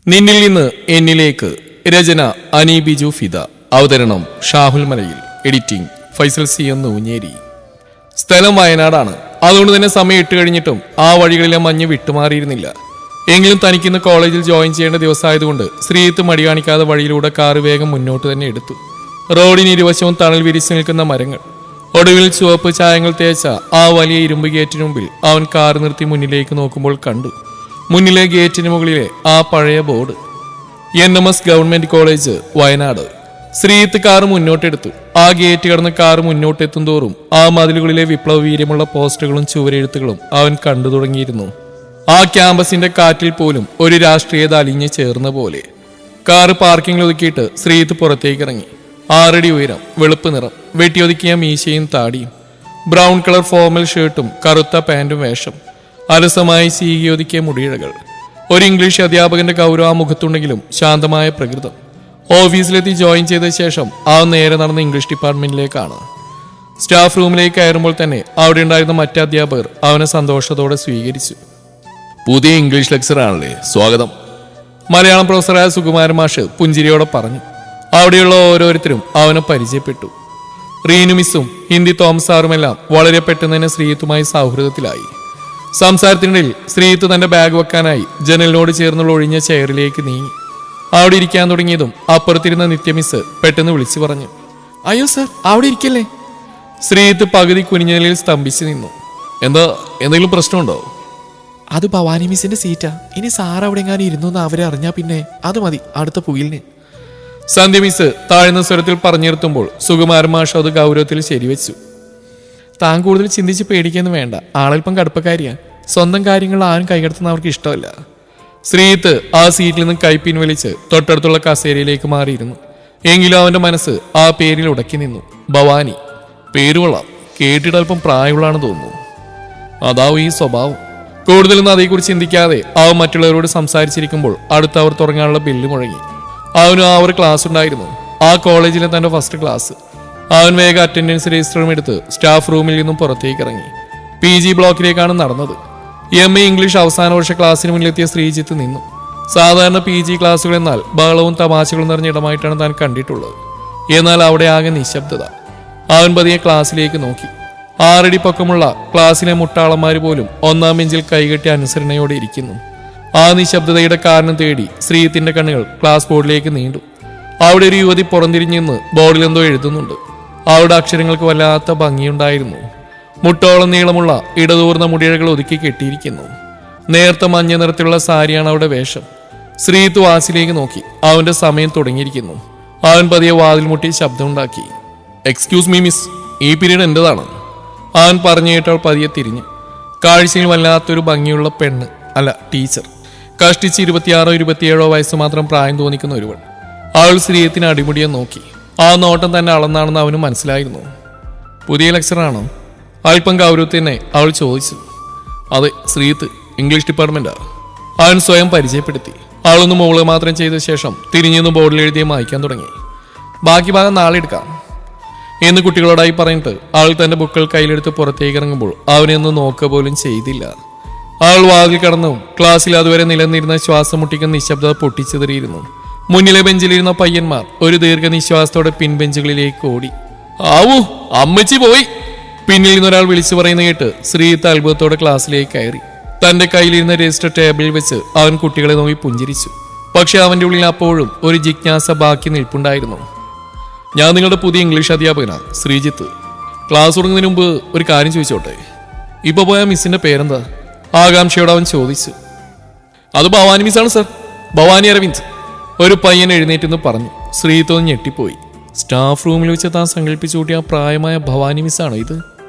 നിന്നിൽ നിന്ന് എന്നിലേക്ക്. രചന അനി ബിജു ഫിദ. അവതരണം ഷാഹുൽ മലയിൽ. എഡിറ്റിംഗ് ഫൈസൽ സി എന്ന് ഊഞ്ഞേരി. സ്ഥലം വയനാടാണ്. അതുകൊണ്ട് തന്നെ സമയം 8 കഴിഞ്ഞിട്ടും ആ വഴികളിലെ മഞ്ഞ് വിട്ടുമാറിയിരുന്നില്ല. എങ്കിലും തനിക്കിന്ന് കോളേജിൽ ജോയിൻ ചെയ്യേണ്ട ദിവസമായതുകൊണ്ട് ശ്രീത്ത് മടി കാണിക്കാതെ വഴിയിലൂടെ കാറ് വേഗം മുന്നോട്ട് തന്നെ എടുത്തു. റോഡിന് ഇരുവശവും തണൽ വിരിച്ചു നിൽക്കുന്ന മരങ്ങൾ. ഒടുവിൽ ചുവപ്പ് ചായങ്ങൾ തേച്ച ആ വലിയ ഇരുമ്പ് ഗേറ്റിന് മുമ്പിൽ അവൻ കാറ് നിർത്തി മുന്നിലേക്ക് നോക്കുമ്പോൾ കണ്ടു മുന്നിലെ ഗേറ്റിന് മുകളിലെ ആ പഴയ board. NMS government college Wayanad. Shreeth car മുന്നോട്ടെടുത്തു. ആ ഗേറ്റ് കടന്ന് കാറ് മുന്നോട്ടെത്തും തോറും ആ മതിലുകളിലെ വിപ്ലവ വീര്യമുള്ള പോസ്റ്ററുകളും ചുവരെഴുത്തുകളും അവൻ കണ്ടു തുടങ്ങിയിരുന്നു. ആ ക്യാമ്പസിന്റെ കാറ്റിൽ പോലും ഒരു രാഷ്ട്രീയത അലിഞ്ഞു ചേർന്ന പോലെ. കാറ് പാർക്കിംഗിൽ ഒതുക്കിയിട്ട് ശ്രീത്ത് പുറത്തേക്ക് ഇറങ്ങി. 6 അടി ഉയരം, വെളുപ്പ് നിറം, വെട്ടിയൊതുക്കിയ മീശയും താടിയും, ബ്രൗൺ കളർ ഫോർമൽ ഷർട്ടും കറുത്ത പാന്റും വേഷം, അലസമായി സീകിയൊതുക്കിയ മുടിയിഴകൾ. ഒരു ഇംഗ്ലീഷ് അധ്യാപകന്റെ ഗൗരവ മുഖത്തുണ്ടെങ്കിലും ശാന്തമായ പ്രകൃതം. ഓഫീസിലെത്തി ജോയിൻ ചെയ്ത ശേഷം അവൻ നേരെ നടന്ന ഇംഗ്ലീഷ് ഡിപ്പാർട്ട്മെന്റിലേക്കാണ്. സ്റ്റാഫ് റൂമിലേക്ക് കയറുമ്പോൾ തന്നെ അവിടെ ഉണ്ടായിരുന്ന മറ്റ് അധ്യാപകർ അവനെ സന്തോഷത്തോടെ സ്വീകരിച്ചു. പുതിയ ഇംഗ്ലീഷ് ലെക്ചറാണല്ലേ, സ്വാഗതം. മലയാളം പ്രൊഫസറായ സുകുമാരൻ മാഷ് പുഞ്ചിരിയോടെ പറഞ്ഞു. അവിടെയുള്ള ഓരോരുത്തരും അവനെ പരിചയപ്പെട്ടു. റീനു മിസ്സും ഹിന്ദി തോമസ് സാറുമെല്ലാം വളരെ പെട്ടെന്ന് തന്നെ ശ്രീത്തുമായി സൗഹൃദത്തിലായി. സംസാരത്തിനിടയിൽ ശ്രീത്ത് തന്റെ ബാഗ് വെക്കാനായി ജനലിനോട് ചേർന്നുള്ള ഒഴിഞ്ഞ ചെയറിലേക്ക് നീങ്ങി. അവിടെ ഇരിക്കാൻ തുടങ്ങിയതും അപ്പുറത്തിരുന്ന നിത്യമിസ് പെട്ടെന്ന് വിളിച്ചു പറഞ്ഞു, അയ്യോ സർ, അവിടെ ഇരിക്കല്ലേ. ശ്രീത്ത് പകുതി കുനിഞ്ഞ നിലയിൽ സ്തംഭിച്ചു നിന്നു. എന്തെങ്കിലും പ്രശ്നമുണ്ടോ? അത് ഭവാനി മിസ്സിന്റെ സീറ്റാ. ഇനി സാർ അവിടെ എങ്ങാനും ഇരുന്നു എന്ന് അവരെ അറിഞ്ഞാ പിന്നെ അത് മതി അടുത്ത പുകിലിന്. സന്ധ്യ മിസ് താഴ്ന്ന സ്വരത്തിൽ പറഞ്ഞിരുത്തുമ്പോൾ സുകുമാരൻ മാഷ് അത് ഗൗരവത്തിൽ ശരിവെച്ചു. താൻ കൂടുതൽ ചിന്തിച്ച് പേടിക്കൊന്നും വേണ്ട. ആളൽപ്പം കടുപ്പക്കാരിയാ. സ്വന്തം കാര്യങ്ങൾ ആരും കൈകടത്തുന്ന അവർക്ക് ഇഷ്ടമല്ല. ശ്രീത്ത് ആ സീറ്റിൽ നിന്ന് കൈ പിൻവലിച്ച് തൊട്ടടുത്തുള്ള കസേരയിലേക്ക് മാറിയിരുന്നു. എങ്കിലും അവന്റെ മനസ്സ് ആ പേരിൽ ഉടക്കി നിന്നു. ഭവാനി. പേര് കൊള്ളാം. കേട്ടിട്ട് അല്പം പ്രായമുള്ളതാണെന്ന് തോന്നുന്നു. അതാവും ഈ സ്വഭാവം. കൂടുതലൊന്നും അതേക്കുറിച്ച് ചിന്തിക്കാതെ അവൻ മറ്റുള്ളവരോട് സംസാരിച്ചിരിക്കുമ്പോൾ അടുത്ത് അവർ തുടങ്ങാനുള്ള ബെല്ല് മുഴങ്ങി. അവനും ആ ഒരു ക്ലാസ് ഉണ്ടായിരുന്നു. ആ കോളേജിലെ തന്റെ ഫസ്റ്റ് ക്ലാസ്. അവൻ വേഗം അറ്റൻഡൻസ് രജിസ്റ്ററും എടുത്ത് സ്റ്റാഫ് റൂമിൽ നിന്നും പുറത്തേക്ക് ഇറങ്ങി. PG ബ്ലോക്കിലേക്കാണ് നടന്നത്. MA ഇംഗ്ലീഷ് അവസാന വർഷ ക്ലാസ്സിന് മുന്നിലെത്തിയ ശ്രീജിത്ത് നിന്നു. സാധാരണ PG ക്ലാസ്സുകൾ എന്നാൽ ബഹളവും തമാശകളും നിറഞ്ഞ ഇടമായിട്ടാണ് താൻ കണ്ടിട്ടുള്ളത്. എന്നാൽ അവിടെ ആകെ നിശബ്ദത. അവൻ പതിയെ ക്ലാസ്സിലേക്ക് നോക്കി. 6 അടി പൊക്കമുള്ള ക്ലാസ്സിലെ മുട്ടാളന്മാർ പോലും ഒന്നാം ബെഞ്ചിൽ കൈകെട്ടി അനുസരണയോടെ ഇരിക്കുന്നു. ആ നിശബ്ദതയുടെ കാരണം തേടി ശ്രീജിത്തിന്റെ കണ്ണുകൾ ക്ലാസ് ബോർഡിലേക്ക് നീണ്ടു. അവിടെ ഒരു യുവതി പുറംതിരിഞ്ഞു നിന്ന് ബോർഡിൽ എന്തോ എഴുതുന്നുണ്ട്. അവരുടെ അക്ഷരങ്ങൾക്ക് വല്ലാത്ത ഭംഗിയുണ്ടായിരുന്നു. മുട്ടോളം നീളമുള്ള ഇടതൂർന്ന മുടിയഴകൾ ഒതുക്കി കെട്ടിയിരിക്കുന്നു. നേർത്ത മഞ്ഞ നിറത്തിലുള്ള സാരിയാണ് അവിടെ വേഷം. ശ്രീത്ത് വാസിലേക്ക് നോക്കി. അവന്റെ സമയം തുടങ്ങിയിരിക്കുന്നു. അവൻ പതിയെ വാതിൽ മുട്ടി ശബ്ദമുണ്ടാക്കി. എക്സ്ക്യൂസ് മീ മിസ്, ഈ പീരീഡ് എന്റേതാണ്. അവൻ പറഞ്ഞു കേട്ടാൽ പതിയെ തിരിഞ്ഞു. കാഴ്ചയിൽ വല്ലാത്തൊരു ഭംഗിയുള്ള പെണ്ണ്, അല്ല ടീച്ചർ. കഷ്ടിച്ച് 26 27 വയസ്സ് മാത്രം പ്രായം തോന്നിക്കുന്ന ഒരുവൾ. അവൾ ശ്രീയത്തിന് അടിമുടിയെ നോക്കി. ആ നോട്ടം തന്നെ അളന്നാണെന്ന് അവന് മനസ്സിലായിരുന്നു. പുതിയ ലെക്ചറാണോ? അല്പം ഗൗരവത്തിൽ തന്നെ അവൾ ചോദിച്ചു. അതെ, ശ്രീത്ത്, ഇംഗ്ലീഷ് ഡിപ്പാർട്ട്മെന്റാ. അവൻ സ്വയം പരിചയപ്പെടുത്തി. അവളൊന്ന് മുകള് മാത്രം ചെയ്ത ശേഷം തിരിഞ്ഞൊന്ന് ബോർഡിൽ എഴുതിയ മായ്ക്കാൻ തുടങ്ങി. ബാക്കി ഭാഗം നാളെ എടുക്കാം എന്ന് കുട്ടികളോടായി പറഞ്ഞിട്ട് അവൾ തന്റെ ബുക്കുകൾ കയ്യിലെടുത്ത് പുറത്തേക്ക് ഇറങ്ങുമ്പോൾ അവനെ ഒന്ന് നോക്കുക പോലും ചെയ്തില്ല. അവൾ വാതിൽ കടന്നു. ക്ലാസ്സിൽ അതുവരെ നിലനിന്നിരുന്ന ശ്വാസം മുട്ടിക്കുന്ന നിശബ്ദത പൊട്ടിച്ചെറിയിരുന്നു. മുന്നിലെ ബെഞ്ചിലിരുന്ന പയ്യന്മാർ ഒരു ദീർഘനിശ്വാസത്തോടെ പിൻബെഞ്ചുകളിലേക്ക് ഓടി. ആവൂ, അമ്മച്ചി പോയി. പിന്നിൽ നിന്നൊരാൾ വിളിച്ചു പറയുന്ന കേട്ട് ശ്രീത്ത് അത്ഭുതത്തോടെ ക്ലാസ്സിലേക്ക് കയറി. തന്റെ കയ്യിലിരുന്ന രജിസ്റ്റർ ടേബിളിൽ വെച്ച് അവൻ കുട്ടികളെ നോക്കി പുഞ്ചിരിച്ചു. പക്ഷെ അവന്റെ ഉള്ളിൽ അപ്പോഴും ഒരു ജിജ്ഞാസ ബാക്കി നിൽപ്പുണ്ടായിരുന്നു. ഞാൻ നിങ്ങളുടെ പുതിയ ഇംഗ്ലീഷ് അധ്യാപകനാ, ശ്രീജിത്ത്. ക്ലാസ് തുടങ്ങുന്നതിന് മുമ്പ് ഒരു കാര്യം ചോദിച്ചോട്ടെ? ഇപ്പൊ പോയ മിസ്സിന്റെ പേരെന്താ? ആകാംക്ഷയോട് അവൻ ചോദിച്ചു. അത് ഭവാനി മിസ്സാണ് സർ, ഭവാനി അരവിന്ദ്. ഒരു പയ്യൻ എഴുന്നേറ്റെന്ന് പറഞ്ഞു. ശ്രീത്തോന്ന് ഞെട്ടിപ്പോയി. സ്റ്റാഫ് റൂമിൽ വെച്ച് താൻ സങ്കല്പിച്ചു കൂട്ടിയ പ്രായമായ ഭവാനി മിസ്സാണോ ഇത്?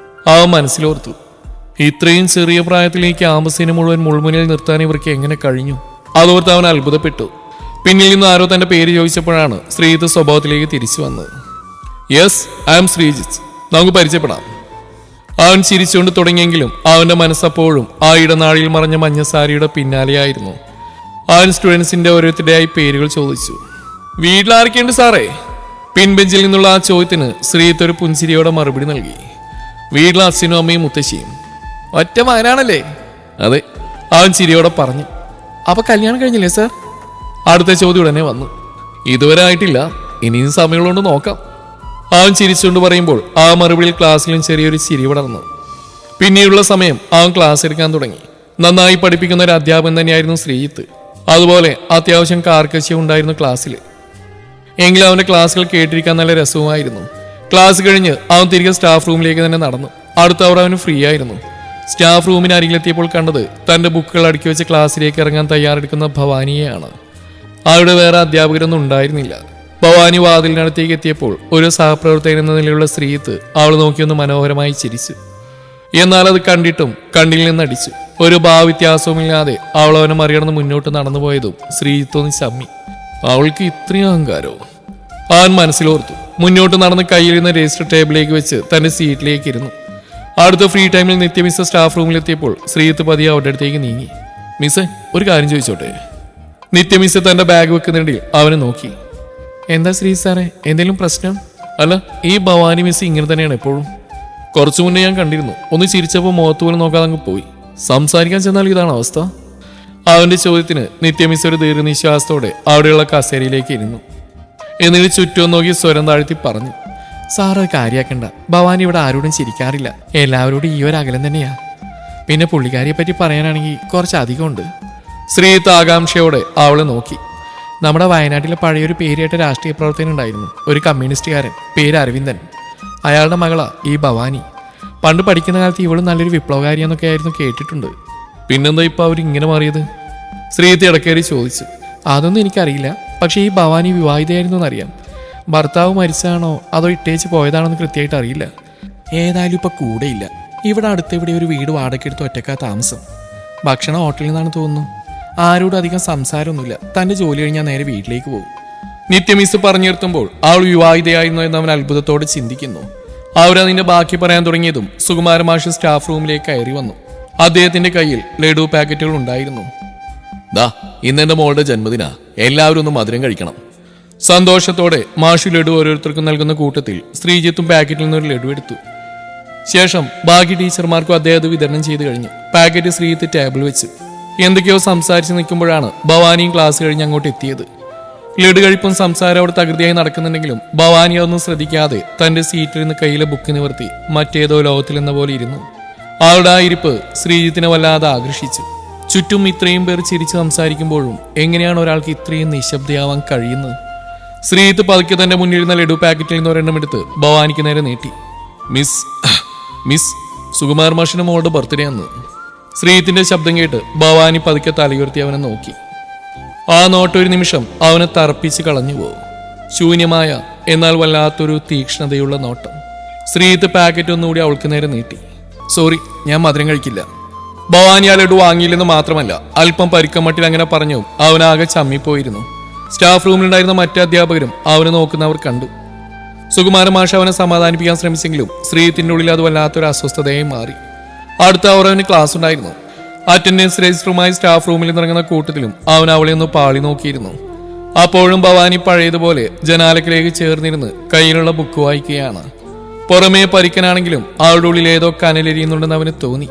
അവൻ മനസ്സിലോർത്തു. ഇത്രയും ചെറിയ പ്രായത്തിൽ ഈ ക്യാമ്പസിനെ മുഴുവൻ മുൾമുനിൽ നിർത്താൻ ഇവർക്ക് എങ്ങനെ കഴിഞ്ഞു? അതോർത്ത് അവൻ അത്ഭുതപ്പെട്ടു. പിന്നിൽ നിന്ന് ആരോ തന്റെ പേര് ചോദിച്ചപ്പോഴാണ് ശ്രീജിത്ത് സ്വഭാവത്തിലേക്ക് തിരിച്ചു വന്നത്. യെസ്, ഐ ആം ശ്രീജിത്ത്, നമുക്ക് പരിചയപ്പെടാം. അവൻ ചിരിച്ചുകൊണ്ട് തുടങ്ങിയെങ്കിലും അവന്റെ മനസ്സപ്പോഴും ആ ഇടനാഴിയിൽ മറഞ്ഞ മഞ്ഞസാരിയുടെ പിന്നാലെയായിരുന്നു. അവൻ സ്റ്റുഡൻസിന്റെ ഓരോരുത്തരുടെയായി പേരുകൾ ചോദിച്ചു. വീട്ടിലാരൊക്കെയുണ്ട് സാറേ? പിൻബെഞ്ചിൽ നിന്നുള്ള ആ ചോദ്യത്തിന് ശ്രീജിത്ത് ഒരു പുഞ്ചിരിയോടെ മറുപടി നൽകി. വീട്ടിലെ അച്ഛനും അമ്മയും മുത്തശ്ശിയും. ഒറ്റ മകനാണല്ലേ? അതെ, അവൻ ചിരിയോടെ പറഞ്ഞു. അപ്പൊ കല്യാണം കഴിഞ്ഞില്ലേ സർ? അടുത്ത ചോദ്യം ഉടനെ വന്നു. ഇതുവരെ ആയിട്ടില്ല, ഇനിയും സമയമുള്ളതുകൊണ്ട് നോക്കാം. അവൻ ചിരിച്ചുകൊണ്ട് പറയുമ്പോൾ ആ മറുപടിയിൽ ക്ലാസ്സിലും ചെറിയൊരു ചിരി പടർന്നു. പിന്നീടുള്ള സമയം അവൻ ക്ലാസ് എടുക്കാൻ തുടങ്ങി. നന്നായി പഠിപ്പിക്കുന്ന ഒരു അധ്യാപകൻ തന്നെയായിരുന്നു ശ്രീജിത്ത്. അതുപോലെ അത്യാവശ്യം കാർക്കശ്യം ഉണ്ടായിരുന്നു ക്ലാസ്സിൽ. എങ്കിലും അവന്റെ ക്ലാസ്സുകൾ കേട്ടിരിക്കാൻ നല്ല രസവുമായിരുന്നു. ക്ലാസ് കഴിഞ്ഞ് അവൻ തിരികെ സ്റ്റാഫ് റൂമിലേക്ക് തന്നെ നടന്നു. അടുത്ത അവർ അവന് ഫ്രീ ആയിരുന്നു. സ്റ്റാഫ് റൂമിന് അരികിലെത്തിയപ്പോൾ കണ്ടത് തന്റെ ബുക്കുകൾ അടുക്കി വെച്ച് ക്ലാസ്സിലേക്ക് ഇറങ്ങാൻ തയ്യാറെടുക്കുന്ന ഭവാനിയെയാണ്. അവിടെ വേറെ അധ്യാപകരൊന്നും ഉണ്ടായിരുന്നില്ല. ഭവാനി വാതിലിനടുത്തേക്ക് എത്തിയപ്പോൾ ഒരു സഹപ്രവർത്തകൻ എന്ന നിലയിലുള്ള ശ്രീജിത്ത് അവൾ നോക്കിയൊന്ന് മനോഹരമായി ചിരിച്ചു. എന്നാൽ അത് കണ്ടിട്ടും കണ്ണിൽ നിന്നടിച്ചു. ഒരു ഭാവവ്യത്യാസവുമില്ലാതെ അവൾ അവനെ മറികടന്ന് മുന്നോട്ട് നടന്നുപോയതും ശ്രീജിത്തൊന്ന് ചമ്മി. അവൾക്ക് ഇത്രയും അഹങ്കാരോ? അവൻ മനസ്സിലോർത്തു. മുന്നോട്ട് നടന്ന് കയ്യിലിരുന്ന രജിസ്റ്റർ ടേബിളിലേക്ക് വെച്ച് തന്റെ സീറ്റിലേക്ക് ഇരുന്നു. അടുത്ത ഫ്രീ ടൈമിൽ നിത്യ മിസ് സ്റ്റാഫ് റൂമിലെത്തിയപ്പോൾ ശ്രീജിത്ത് പതിയെ അവരുടെ അടുത്തേക്ക് നീങ്ങി. മിസ്സേ, ഒരു കാര്യം ചോദിച്ചോട്ടെ? നിത്യ മിസ് തന്റെ ബാഗ് വെക്കുന്നിടയിൽ അവനെ നോക്കി. എന്താ ശ്രീ സാറേ, എന്തെങ്കിലും പ്രശ്നം? അല്ല, ഈ ഭവാനി മിസ് ഇങ്ങനെ തന്നെയാണ് എപ്പോഴും. കുറച്ചു മുന്നേ ഞാൻ കണ്ടിരുന്നു. ഒന്ന് ചിരിച്ചപ്പോൾ മുഖത്ത് പോലും നോക്കാതെ അങ്ങ് പോയി. സംസാരിക്കാൻ ചെന്നാൽ ഇതാണ് അവസ്ഥ. അവന്റെ ചോദ്യത്തിന് നിത്യ മിസ് ഒരു ദീർഘനിശ്വാസത്തോടെ അവിടെയുള്ള കസേരയിലേക്ക് ഇരുന്നു. എന്നിട്ട് ചുറ്റും നോക്കി സ്വരം താഴ്ത്തി പറഞ്ഞു. സാറ് കാര്യാക്കണ്ട, ഭവാനി ഇവിടെ ആരോടും ചിരിക്കാറില്ല. എല്ലാവരോടും ഈ ഒരു അകലം തന്നെയാ. പിന്നെ പുള്ളിക്കാരിയെ പറ്റി പറയാനാണെങ്കിൽ കുറച്ചധികം ഉണ്ട്. ശ്രീജിത്ത് ആകാംക്ഷയോടെ അവളെ നോക്കി. നമ്മുടെ വയനാട്ടിലെ പഴയൊരു പേരുകേട്ട രാഷ്ട്രീയ പ്രവർത്തകൻ ഉണ്ടായിരുന്നു, ഒരു കമ്മ്യൂണിസ്റ്റുകാരൻ, പേര് അരവിന്ദൻ. അയാളുടെ മകളാ ഈ ഭവാനി. പണ്ട് പഠിക്കുന്ന കാലത്ത് ഇവളും നല്ലൊരു വിപ്ലവകാരിയെന്നൊക്കെ ആയിരുന്നു കേട്ടിട്ടുണ്ട്. പിന്നെന്താ ഇപ്പൊ അവരിങ്ങനെ മാറിയത്? ശ്രീജിത്ത് ഇടക്കേറി ചോദിച്ചു. അതൊന്നും എനിക്കറിയില്ല, പക്ഷേ ഈ ഭവാനി വിവാഹിതയായിരുന്നു എന്നറിയാം. ഭർത്താവ് മരിച്ചതാണോ അതോ ഇട്ടേച്ച് പോയതാണോ എന്ന് കൃത്യമായിട്ട് അറിയില്ല. ഏതായാലും ഇപ്പൊ കൂടെയില്ല. ഇവിടെ അടുത്തെവിടെ ഒരു വീട് വാടകയ്ക്കെടുത്ത് ഒറ്റക്കാ താമസം. ഭക്ഷണം ഹോട്ടലിൽ നിന്നാണ് തോന്നുന്നു. ആരോടും അധികം സംസാരമൊന്നുമില്ല. തന്റെ ജോലി കഴിഞ്ഞാൽ നേരെ വീട്ടിലേക്ക് പോകും. നിത്യ മിസ് പറഞ്ഞു നിർത്തുമ്പോൾ അവൾ വിവാഹിതയായിരുന്നു എന്ന് അവൻ അത്ഭുതത്തോടെ ചിന്തിക്കുന്നു. അവരതിന്റെ ബാക്കി പറയാൻ തുടങ്ങിയതും സുകുമാര മാഷ് സ്റ്റാഫ് റൂമിലേക്ക് കയറി വന്നു. അദ്ദേഹത്തിന്റെ കയ്യിൽ ലഡു പാക്കറ്റുകൾ ഉണ്ടായിരുന്നു. ദാ, ഇന്നെന്റെ മോളുടെ ജന്മദിനാ, എല്ലാവരും ഒന്ന് മധുരം കഴിക്കണം. സന്തോഷത്തോടെ മാഷു ലഡു ഓരോരുത്തർക്കും നൽകുന്ന കൂട്ടത്തിൽ ശ്രീജിത്തും പാക്കറ്റിൽ നിന്ന് ഒരു ലഡു എടുത്തു. ശേഷം ബാക്കി ടീച്ചർമാർക്കും അദ്ദേഹം അത് വിതരണം ചെയ്തു കഴിഞ്ഞു. പാക്കറ്റ് ശ്രീജിത്ത് ടേബിൾ വെച്ചു. എന്തൊക്കെയോ സംസാരിച്ച് നിൽക്കുമ്പോഴാണ് ഭവാനിയും ക്ലാസ് കഴിഞ്ഞ് അങ്ങോട്ട് എത്തിയത്. ലഡു കഴിപ്പും സംസാരം അവിടെ തകൃതിയായി നടക്കുന്നുണ്ടെങ്കിലും ഭവാനി അതൊന്നും ശ്രദ്ധിക്കാതെ തന്റെ സീറ്റിൽ നിന്ന് കയ്യിലെ ബുക്ക് നിവർത്തി മറ്റേതോ ലോകത്തിലെന്ന പോലെ ഇരുന്നു. അവളുടെ ആ ഇരിപ്പ് ശ്രീജിത്തിനെ വല്ലാതെ ആകർഷിച്ചു. ചുറ്റും ഇത്രയും പേർ ചിരിച്ച് സംസാരിക്കുമ്പോഴും എങ്ങനെയാണ് ഒരാൾക്ക് ഇത്രയും നിശബ്ദയാവാൻ കഴിയുന്നത്? ശ്രീജിത്ത് പതുക്കെ തന്റെ മുന്നിലിരുന്ന ലഡു പാക്കറ്റിൽ നിന്ന് ഒരെണ്ണം എടുത്ത് ഭവാനിക്ക് നേരെ നീട്ടി. മിസ് സുകുമാർ മാഷിന്റെ മോളുടെ ബർത്ത്ഡേ അന്ന്. ശ്രീജിത്തിന്റെ ശബ്ദം കേട്ട് ഭവാനി പതുക്കെ തലയുയർത്തി അവനെ നോക്കി. ആ നോട്ടൊരു നിമിഷം അവനെ തറപ്പിച്ച് കളഞ്ഞുപോകും. ശൂന്യമായ എന്നാൽ വല്ലാത്തൊരു തീക്ഷ്ണതയുള്ള നോട്ടം. ശ്രീജിത്ത് പാക്കറ്റ് ഒന്നുകൂടി അവൾക്ക് നേരെ നീട്ടി. സോറി, ഞാൻ മധുരം കഴിക്കില്ല. ഭവാനി ആ ലഡു വാങ്ങിയില്ലെന്ന് മാത്രമല്ല അല്പം പരിക്കമട്ടിൽ അങ്ങനെ പറഞ്ഞു അവനാകെ ചമ്മിപ്പോയിരുന്നു. സ്റ്റാഫ് റൂമിലുണ്ടായിരുന്ന മറ്റു അധ്യാപകരും അവനെ നോക്കുന്നവർ കണ്ടു. സുകുമാര മാഷ് അവനെ സമാധാനിപ്പിക്കാൻ ശ്രമിച്ചെങ്കിലും ശ്രീജിത്തിന്റെ ഉള്ളിൽ അത് വല്ലാത്തൊരു അസ്വസ്ഥതയായി മാറി. അടുത്ത അവർ അവന് ക്ലാസ് ഉണ്ടായിരുന്നു. അറ്റൻഡൻസ് രജിസ്റ്ററുമായി സ്റ്റാഫ് റൂമിൽ നിന്നിറങ്ങുന്ന കൂട്ടത്തിലും അവൻ അവളെ ഒന്ന് പാളി നോക്കിയിരുന്നു. അപ്പോഴും ഭവാനി പഴയതുപോലെ ജനാലക്കിലേക്ക് ചേർന്നിരുന്ന് കയ്യിലുള്ള ബുക്ക് വായിക്കുകയാണ്. പുറമേ പരിക്കനാണെങ്കിലും അവളുടെ ഉള്ളിൽ ഏതോ കനലെരിയുന്നുണ്ടെന്ന് അവന് തോന്നി.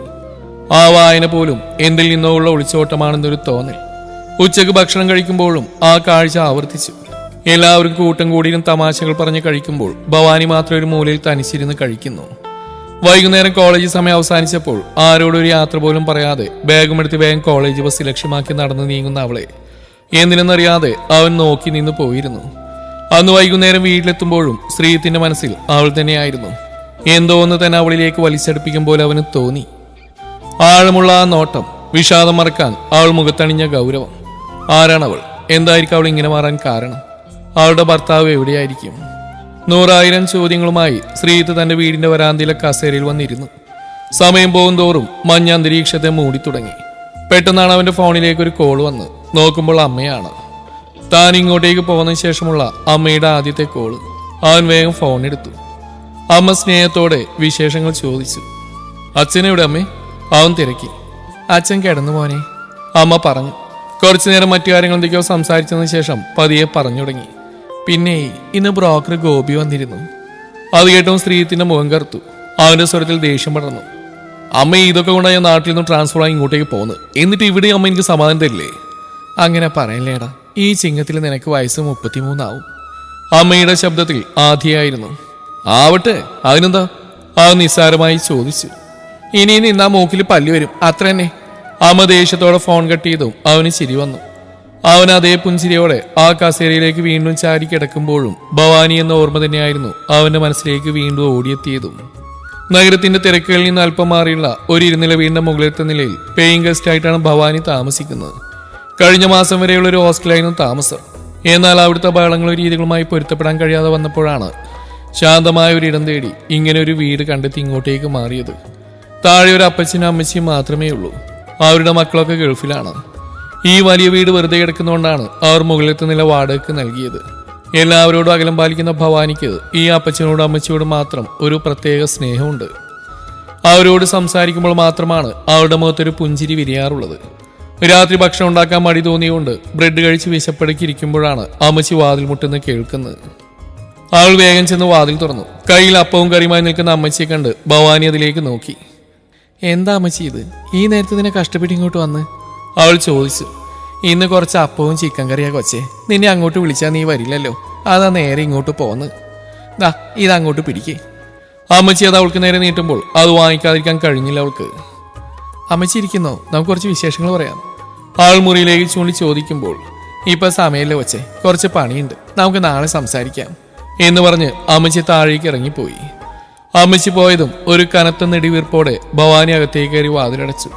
ആ വായന പോലും എന്തിൽ നിന്നോ ഉള്ള ഒളിച്ചോട്ടമാണെന്നൊരു തോന്നൽ. ഉച്ചക്ക് ഭക്ഷണം കഴിക്കുമ്പോഴും ആ കാഴ്ച ആവർത്തിച്ചു. എല്ലാവരും കൂട്ടം കൂടിയും തമാശകൾ പറഞ്ഞ് കഴിക്കുമ്പോൾ ഭവാനി മാത്രം ഒരു മൂലയിൽ തനിച്ചിരുന്ന് കഴിക്കുന്നു. വൈകുന്നേരം കോളേജ് സമയം അവസാനിച്ചപ്പോൾ ആരോടൊരു യാത്ര പോലും പറയാതെ ബാഗുമെടുത്ത് വേഗം കോളേജ് ബസ് ലക്ഷ്യമാക്കി നടന്നു നീങ്ങുന്ന അവളെ എന്തിനെന്നറിയാതെ അവൻ നോക്കി നിന്ന് പോയിരുന്നു. അന്ന് വൈകുന്നേരം വീട്ടിലെത്തുമ്പോഴും ശ്രീജിത്തിന്റെ മനസ്സിൽ അവൾ തന്നെയായിരുന്നു. എന്തോ ഒന്ന് തന്നെ അവളിലേക്ക് വലിച്ചടുപ്പിക്കും പോലെ അവന് തോന്നി. ആഴമുള്ള ആ നോട്ടം, വിഷാദം മറക്കാൻ അവൾ മുഖത്തണിഞ്ഞ ഗൗരവം. ആരാണവൾ? എന്തായിരിക്കും അവൾ ഇങ്ങനെ മാറാൻ കാരണം? അവളുടെ ഭർത്താവ് എവിടെയായിരിക്കും? 100,000 ചോദ്യങ്ങളുമായി ശ്രീജിത്ത് തന്റെ വീടിന്റെ വരാന്തയിലെ കസേരയിൽ വന്നിരുന്നു. സമയം പോകും തോറും മഞ്ഞ അന്തരീക്ഷത്തെ മൂടിത്തുടങ്ങി. പെട്ടെന്നാണ് അവന്റെ ഫോണിലേക്ക് ഒരു കോൾ വന്ന്. നോക്കുമ്പോൾ അമ്മയാണ്. താൻ ഇങ്ങോട്ടേക്ക് പോകുന്ന ശേഷമുള്ള അമ്മയുടെ ആദ്യത്തെ കോള്. അവൻ വേഗം ഫോൺ എടുത്തു. അമ്മ സ്നേഹത്തോടെ വിശേഷങ്ങൾ ചോദിച്ചു. അച്ഛനെവിടെ അമ്മേ? അവൻ തിരക്കി. അച്ഛൻ കിടന്നു പോനെ, അമ്മ പറഞ്ഞു. കുറച്ചു നേരം മറ്റു കാര്യങ്ങൾ എന്തൊക്കെയോ സംസാരിച്ചതിന് ശേഷം പതിയെ പറഞ്ഞു തുടങ്ങി. പിന്നെ ഇന്ന് ബ്രോക്കർ ഗോപി വന്നിരുന്നു. അത് കേട്ടവും ശ്രീജിത്തിന്റെ മുഖം കറുത്തു. അവന്റെ സ്വരത്തിൽ ദേഷ്യം പടർന്നു. അമ്മ ഇതൊക്കെ കൊണ്ടാണ് ഞാൻ നാട്ടിൽ നിന്ന് ട്രാൻസ്ഫർ ആയി ഇങ്ങോട്ടേക്ക് പോകുന്നത്. എന്നിട്ട് ഇവിടെ അമ്മ എനിക്ക് സമാധാനം തരില്ലേ? അങ്ങനെ പറയല്ലേടാ, ഈ ചിങ്ങത്തിൽ നിനക്ക് വയസ്സ് 33 ആവും. അമ്മയുടെ ശബ്ദത്തിൽ ആധിയായിരുന്നു. ആവട്ടെ, അതിനെന്താ? അത് നിസ്സാരമായി ചോദിച്ചു. ഇനി നിന്നാ മൂക്കിൽ പല്ലി വരും, അത്ര തന്നെ. അമ്മ ദേഷ്യത്തോടെ ഫോൺ കട്ട് ചെയ്തും അവന് ചിരി വന്നു. അവൻ അതേ പുഞ്ചിരിയോടെ ആ കസേരയിലേക്ക് വീണ്ടും ചാരി കിടക്കുമ്പോഴും ഭവാനി എന്ന ഓർമ്മ തന്നെയായിരുന്നു അവന്റെ മനസ്സിലേക്ക് വീണ്ടും ഓടിയെത്തിയതും. നഗരത്തിന്റെ തിരക്കുകളിൽ നിന്ന് അല്പം മാറിയുള്ള ഒരു ഇരുനില വീടിന്റെ മുകളിലത്തെ നിലയിൽ പേയിങ് ഗസ്റ്റ് ആയിട്ടാണ് ഭവാനി താമസിക്കുന്നത്. കഴിഞ്ഞ മാസം വരെയുള്ള ഒരു ഹോസ്റ്റലായിരുന്നു താമസം. എന്നാൽ അവിടുത്തെ ബഹളങ്ങളും രീതികളുമായി പൊരുത്തപ്പെടാൻ കഴിയാതെ വന്നപ്പോഴാണ് ശാന്തമായ ഒരു ഇടം തേടി ഇങ്ങനെ ഒരു വീട് കണ്ടെത്തി ഇങ്ങോട്ടേക്ക് മാറിയത്. താഴെ ഒരു അപ്പച്ചനും അമ്മച്ചിയും മാത്രമേ ഉള്ളൂ. അവരുടെ മക്കളൊക്കെ ഗൾഫിലാണ്. ഈ വലിയ വീട് വെറുതെ കിടക്കുന്നതുകൊണ്ടാണ് അവർ മുകളിലത്തെ നില വാടകയ്ക്ക് നൽകിയത്. എല്ലാവരോടും അകലം പാലിക്കുന്ന ഭവാനിക്ക് ഈ അപ്പച്ചനോടും അമ്മച്ചിയോടും മാത്രം ഒരു പ്രത്യേക സ്നേഹമുണ്ട്. അവരോട് സംസാരിക്കുമ്പോൾ മാത്രമാണ് അവരുടെ മുഖത്തൊരു പുഞ്ചിരി വിരിയാറുള്ളത്. രാത്രി ഭക്ഷണം ഉണ്ടാക്കാൻ മടി തോന്നിയുകൊണ്ട് ബ്രെഡ് കഴിച്ച് വിശപ്പടക്കിയിരിക്കുമ്പോഴാണ് അമ്മച്ചി വാതിൽ മുട്ടുന്ന കേൾക്കുന്നത്. അവൾ വേഗം ചെന്ന് വാതിൽ തുറന്നു. കയ്യിൽ അപ്പവും കറിയുമായി നിൽക്കുന്ന അമ്മച്ചിയെ കണ്ട് ഭവാനി അതിലേക്ക് നോക്കി. എന്താ അമ്മച്ചി ഇത്? ഈ നേരത്തെ നിന്നെ കഷ്ടപ്പെട്ട് ഇങ്ങോട്ട് വന്ന്? അവൾ ചോദിച്ചു. ഇന്ന് കുറച്ച് അപ്പവും ചിക്കൻ കറിയാ കൊച്ചേ. നിന്നെ അങ്ങോട്ട് വിളിച്ചാൽ നീ വരില്ലല്ലോ, അതാ നേരെ ഇങ്ങോട്ട് പോന്ന്. ദാ ഇതങ്ങോട്ട് പിടിക്കേ. അമ്മച്ചി അത് അവൾക്ക് നേരെ നീട്ടുമ്പോൾ അത് വാങ്ങിക്കാതിരിക്കാൻ കഴിഞ്ഞില്ല അവൾക്ക്. അമ്മച്ചി ഇരിക്കുന്നോ? നമുക്ക് കുറച്ച് വിശേഷങ്ങൾ പറയാം. അവൾ മുറിയിലേക്ക് ചൂണ്ടി ചോദിക്കുമ്പോൾ ഇപ്പൊ സമയമല്ലേ കൊച്ചേ, കുറച്ച് പണിയുണ്ട്, നമുക്ക് നാളെ സംസാരിക്കാം എന്ന് പറഞ്ഞ് അമ്മച്ചി താഴേക്ക് ഇറങ്ങിപ്പോയി. അമ്മച്ചി പോയതും ഒരു കനത്ത നെടിവീർപ്പോടെ ഭവാനി അകത്തേക്ക് കയറി വാതിലടച്ചു.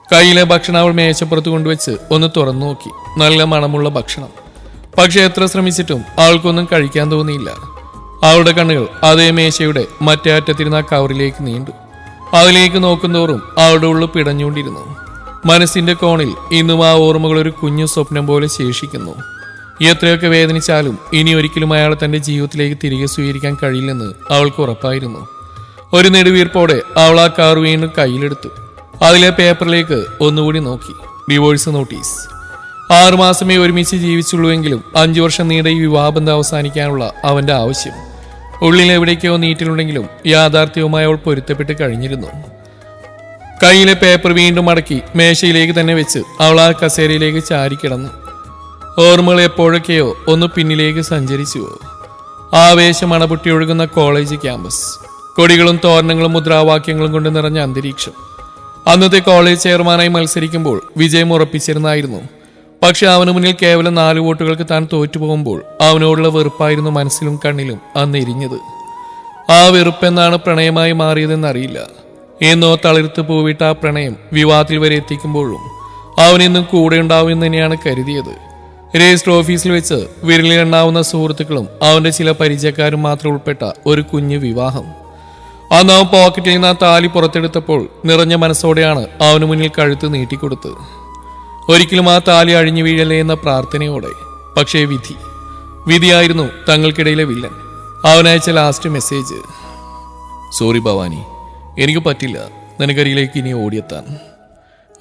കയ്യിലെ ഭക്ഷണം അവൾ മേശപ്പുറത്ത് കൊണ്ടുവച്ച് ഒന്ന് തുറന്നു നോക്കി. നല്ല മണമുള്ള ഭക്ഷണം. പക്ഷെ എത്ര ശ്രമിച്ചിട്ടും അവൾക്കൊന്നും കഴിക്കാൻ തോന്നിയില്ല. അവളുടെ കണ്ണുകൾ അതേ മേശയുടെ മറ്റേ അറ്റത്തിരുന്ന കവറിലേക്ക് നീണ്ടു. അതിലേക്ക് നോക്കുന്തോറും അവളുടെ ഉള്ളു പിടഞ്ഞുകൊണ്ടിരുന്നു. മനസ്സിന്റെ കോണിൽ ഇന്നും ആ ഓർമ്മകൾ ഒരു കുഞ്ഞു സ്വപ്നം പോലെ ശേഷിക്കുന്നു. എത്രയൊക്കെ വേദനിച്ചാലും ഇനി ഒരിക്കലും അയാളെ തന്റെ ജീവിതത്തിലേക്ക് തിരികെ സ്വീകരിക്കാൻ കഴിയില്ലെന്ന് അവൾക്ക് ഉറപ്പായിരുന്നു. ഒരു നെടുവീർപ്പോടെ അവൾ ആ കാർ വീണ്ടും കയ്യിലെടുത്തു. അതിലെ പേപ്പറിലേക്ക് ഒന്നുകൂടി നോക്കി. Divorce notice. 6 മാസമേ ഒരുമിച്ച് ജീവിച്ചുള്ളൂവെങ്കിലും 5 വർഷം നീണ്ട ഈ വിവാഹബന്ധം അവസാനിക്കാനുള്ള അവന്റെ ആവശ്യം ഉള്ളിൽ എവിടേക്കോ നീറ്റിലുണ്ടെങ്കിലും യാഥാർത്ഥ്യവുമായി അവൾ പൊരുത്തപ്പെട്ട് കഴിഞ്ഞിരുന്നു. കയ്യിലെ പേപ്പർ വീണ്ടും മടക്കി മേശയിലേക്ക് തന്നെ വെച്ച് അവൾ ആ കസേരയിലേക്ക് ചാരിക്കിടന്നു. ഓർമ്മകൾ എപ്പോഴൊക്കെയോ ഒന്ന് പിന്നിലേക്ക് സഞ്ചരിച്ചുവോ. ആവേശം അണപൊട്ടി ഒഴുകുന്ന കോളേജ് ക്യാമ്പസ്, കൊടികളും തോരണങ്ങളും മുദ്രാവാക്യങ്ങളും കൊണ്ട് നിറഞ്ഞ അന്തരീക്ഷം. അന്നത്തെ കോളേജ് ചെയർമാനായി മത്സരിക്കുമ്പോൾ വിജയം ഉറപ്പിച്ചിരുന്നായിരുന്നു. പക്ഷെ അവന് മുന്നിൽ കേവലം 4 വോട്ടുകൾക്ക് താൻ തോറ്റുപോകുമ്പോൾ അവനോടുള്ള വെറുപ്പായിരുന്നു മനസ്സിലും കണ്ണിലും അന്ന് എരിഞ്ഞത്. ആ വെറുപ്പെന്നാണ് പ്രണയമായി മാറിയതെന്നറിയില്ല. എന്നോ തളിർത്ത് പൂവിട്ട ആ പ്രണയം വിവാഹത്തിൽ വരെ എത്തിക്കുമ്പോഴും അവനെന്നും കൂടെ ഉണ്ടാവുമെന്ന് തന്നെയാണ് കരുതിയത്. രജിസ്റ്റർ ഓഫീസിൽ വെച്ച് വിരലിലെണ്ണാവുന്ന സുഹൃത്തുക്കളും അവന്റെ ചില പരിചയക്കാരും മാത്രം ഉൾപ്പെട്ട ഒരു കുഞ്ഞു വിവാഹം. അന്ന് അവൻ പോക്കറ്റിൽ നിന്ന് ആ താലി പുറത്തെടുത്തപ്പോൾ നിറഞ്ഞ മനസ്സോടെയാണ് അവന് മുന്നിൽ കഴുത്ത് നീട്ടിക്കൊടുത്തത്. ഒരിക്കലും ആ താലി അഴിഞ്ഞു വീഴല്ലേ എന്ന പ്രാർത്ഥനയോടെ. പക്ഷേ വിധിയായിരുന്നു തങ്ങൾക്കിടയിലെ വില്ലൻ. അവനയച്ച ലാസ്റ്റ് മെസ്സേജ്: സോറി ഭവാനി, എനിക്ക് പറ്റില്ല നിനക്കരിയിലേക്ക് ഇനി ഓടിയെത്താൻ.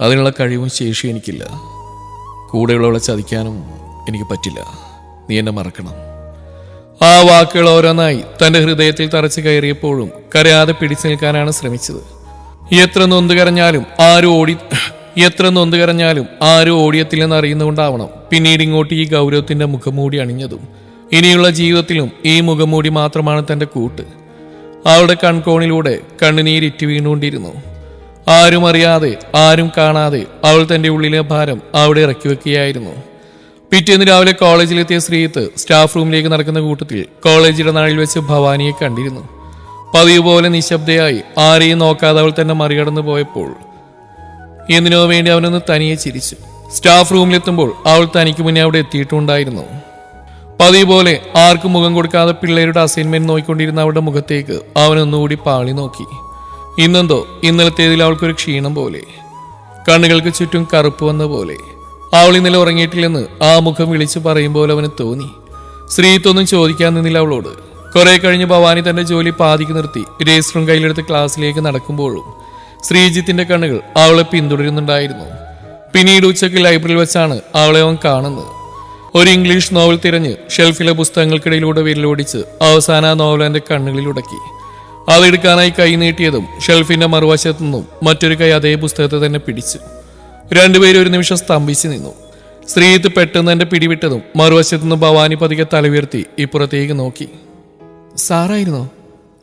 അതിനുള്ള കഴിവും ശേഷിയും എനിക്കില്ല. കൂടെയുള്ളവളെ ചതിക്കാനും എനിക്ക് പറ്റില്ല. നീ എന്നെ മറക്കണം. ആ വാക്കുകൾ ഓരോന്നായി തന്റെ ഹൃദയത്തിൽ തറച്ചു കയറിയപ്പോഴും കരയാതെ പിടിച്ചു നിൽക്കാനാണ് ശ്രമിച്ചത്. എത്ര നൊന്ത് കരഞ്ഞാലും ആരും ഓടിയെത്തില്ലെന്ന് അറിയുന്നുകൊണ്ടാവണം പിന്നീട് ഇങ്ങോട്ട് ഈ ഗൗരവത്തിന്റെ മുഖംമൂടി അണിഞ്ഞതും. ഇനിയുള്ള ജീവിതത്തിലും ഈ മുഖംമൂടി മാത്രമാണ് തന്റെ കൂട്ട്. അവളുടെ കൺകോണിലൂടെ കണ്ണുനീരിറ്റി വീണുകൊണ്ടിരുന്നു. ആരും അറിയാതെ, ആരും കാണാതെ അവൾ തന്റെ ഉള്ളിലെ ഭാരം അവിടെ ഇറക്കി വെക്കുകയായിരുന്നു. പിറ്റേന്ന് രാവിലെ കോളേജിലെത്തിയ ശ്രീത്ത് സ്റ്റാഫ് റൂമിലേക്ക് നടക്കുന്ന കൂട്ടത്തിൽ കോളേജിന്റെ നാളിൽ വെച്ച് ഭവാനിയെ കണ്ടിരുന്നു. പതിവ് പോലെ നിശബ്ദയായി ആരെയും നോക്കാതെ അവൾ തന്നെ മറികടന്നു പോയപ്പോൾ എന്തിനോ വേണ്ടി അവനൊന്ന് തനിയെ ചിരിച്ചു. സ്റ്റാഫ് റൂമിലെത്തുമ്പോൾ അവൾ തനിക്ക് മുന്നേ അവിടെ എത്തിയിട്ടുണ്ടായിരുന്നു. പതിവ് പോലെ ആർക്കും മുഖം കൊടുക്കാതെ പിള്ളേരുടെ അസൈൻമെന്റ് നോക്കിക്കൊണ്ടിരുന്ന അവളുടെ മുഖത്തേക്ക് അവനൊന്നുകൂടി പാളി നോക്കി. ഇന്നെന്തോ ഇന്നലത്തേതിൽ അവൾക്കൊരു ക്ഷീണം പോലെ, കണ്ണുകൾക്ക് ചുറ്റും കറുപ്പ് വന്ന പോലെ. അവൾ ഇന്നലെ ഉറങ്ങിയിട്ടില്ലെന്ന് ആ മുഖം വിളിച്ചു പറയുമ്പോൾ അവന് തോന്നി. ശ്രീത്തൊന്നും ചോദിക്കാൻ നിന്നില്ല അവളോട്. കുറെ കഴിഞ്ഞ് ഭവാനി തന്റെ ജോലി പാതിക്ക് നിർത്തി രജിസ്റ്ററും കയ്യിലെടുത്ത് ക്ലാസ്സിലേക്ക് നടക്കുമ്പോഴും ശ്രീജിത്തിന്റെ കണ്ണുകൾ അവളെ പിന്തുടരുന്നുണ്ടായിരുന്നു. പിന്നീട് ഉച്ചയ്ക്ക് ലൈബ്രറിയിൽ വെച്ചാണ് അവളെ അവൻ കാണുന്നത്. ഒരു ഇംഗ്ലീഷ് നോവൽ തിരഞ്ഞ് ഷെൽഫിലെ പുസ്തകങ്ങൾക്കിടയിലൂടെ വിരലോടിച്ച് അവസാന ആ നോവൽ എന്റെ കണ്ണുകളിലുടക്കി. അതെടുക്കാനായി കൈ നീട്ടിയതും ഷെൽഫിന്റെ മറുവശത്തു നിന്നും മറ്റൊരു കൈ അതേ പുസ്തകത്തെ തന്നെ പിടിച്ചു. രണ്ടുപേരും ഒരു നിമിഷം സ്തംഭിച്ചു നിന്നു. ശ്രീജിത്ത് പെട്ടെന്ന് എന്റെ പിടിവിട്ടതും മറുവശത്തുനിന്ന് ഭവാനി പതിക്കെ തലയുയർത്തി ഇപ്പുറത്തേക്ക് നോക്കി. സാറായിരുന്നോ?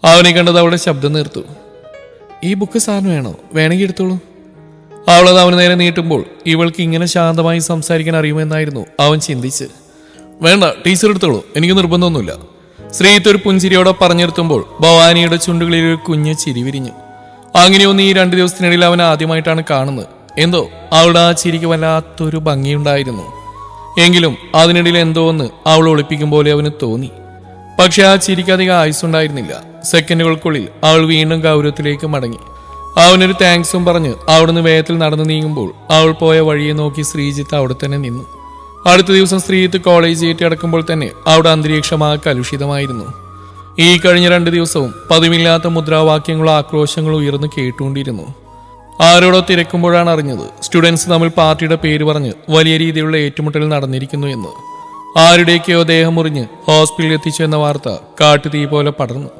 അവനെ കണ്ടത് അവളുടെ ശബ്ദം നിർത്തൂ. ഈ ബുക്ക് സാറിന് വേണോ? വേണമെങ്കിൽ എടുത്തോളൂ. അവളത് അവന് നേരെ നീട്ടുമ്പോൾ ഇവൾക്ക് ഇങ്ങനെ ശാന്തമായി സംസാരിക്കാൻ അറിയുമെന്നായിരുന്നു അവൻ ചിന്തിച്ച്. വേണ്ട, ടീച്ചർ എടുത്തോളൂ, എനിക്ക് നിർബന്ധമൊന്നുമില്ല. ശ്രീജിത്ത് ഒരു പുഞ്ചിരിയോടെ പറഞ്ഞിരുത്തുമ്പോൾ ഭവാനിയുടെ ചുണ്ടുകളിൽ ഒരു കുഞ്ഞ് ചിരി വിരിഞ്ഞു. അങ്ങനെയൊന്നും ഈ 2 ദിവസത്തിനിടയിൽ അവൻ ആദ്യമായിട്ടാണ് കാണുന്നത്. എന്തോ അവളുടെ ആ ചിരിക്ക് വല്ലാത്തൊരു ഭംഗിയുണ്ടായിരുന്നു. എങ്കിലും അതിനിടയിൽ എന്തോ ഒന്ന് അവൾ ഒളിപ്പിക്കും പോലെ അവന് തോന്നി. പക്ഷെ ആ ചിരിക്ക് അധികം ആയുസ്സുണ്ടായിരുന്നില്ല. സെക്കൻഡുകൾക്കുള്ളിൽ അവൾ വീണ്ടും ഗൗരവത്തിലേക്ക് മടങ്ങി. അവനൊരു താങ്ക്സും പറഞ്ഞ് അവിടുന്ന് വേഗത്തിൽ നടന്നു നീങ്ങുമ്പോൾ അവൾ പോയ വഴിയെ നോക്കി ശ്രീജിത്ത് അവിടെ തന്നെ നിന്നു. അടുത്ത ദിവസം ശ്രീജിത്ത് കോളേജ് കയറ്റി അടക്കുമ്പോൾ തന്നെ അവിടെ അന്തരീക്ഷമായി കലുഷിതമായിരുന്നു. ഈ കഴിഞ്ഞ 2 ദിവസവും പതിവില്ലാത്ത മുദ്രാവാക്യങ്ങളോ ആക്രോശങ്ങളോ ഉയർന്നു കേട്ടുകൊണ്ടിരുന്നു. ആരോടോ തിരക്കുമ്പോഴാണ് അറിഞ്ഞത് സ്റ്റുഡൻസ് തമ്മിൽ പാർട്ടിയുടെ പേര് പറഞ്ഞ് വലിയ രീതിയിലുള്ള ഏറ്റുമുട്ടൽ നടന്നിരിക്കുന്നു എന്ന്. ആരുടെയൊക്കെയോ ദേഹം മുറിഞ്ഞ് ഹോസ്പിറ്റലിൽ എത്തിച്ചു എന്ന വാർത്ത കാട്ടുതീ പോലെ പടർന്നു.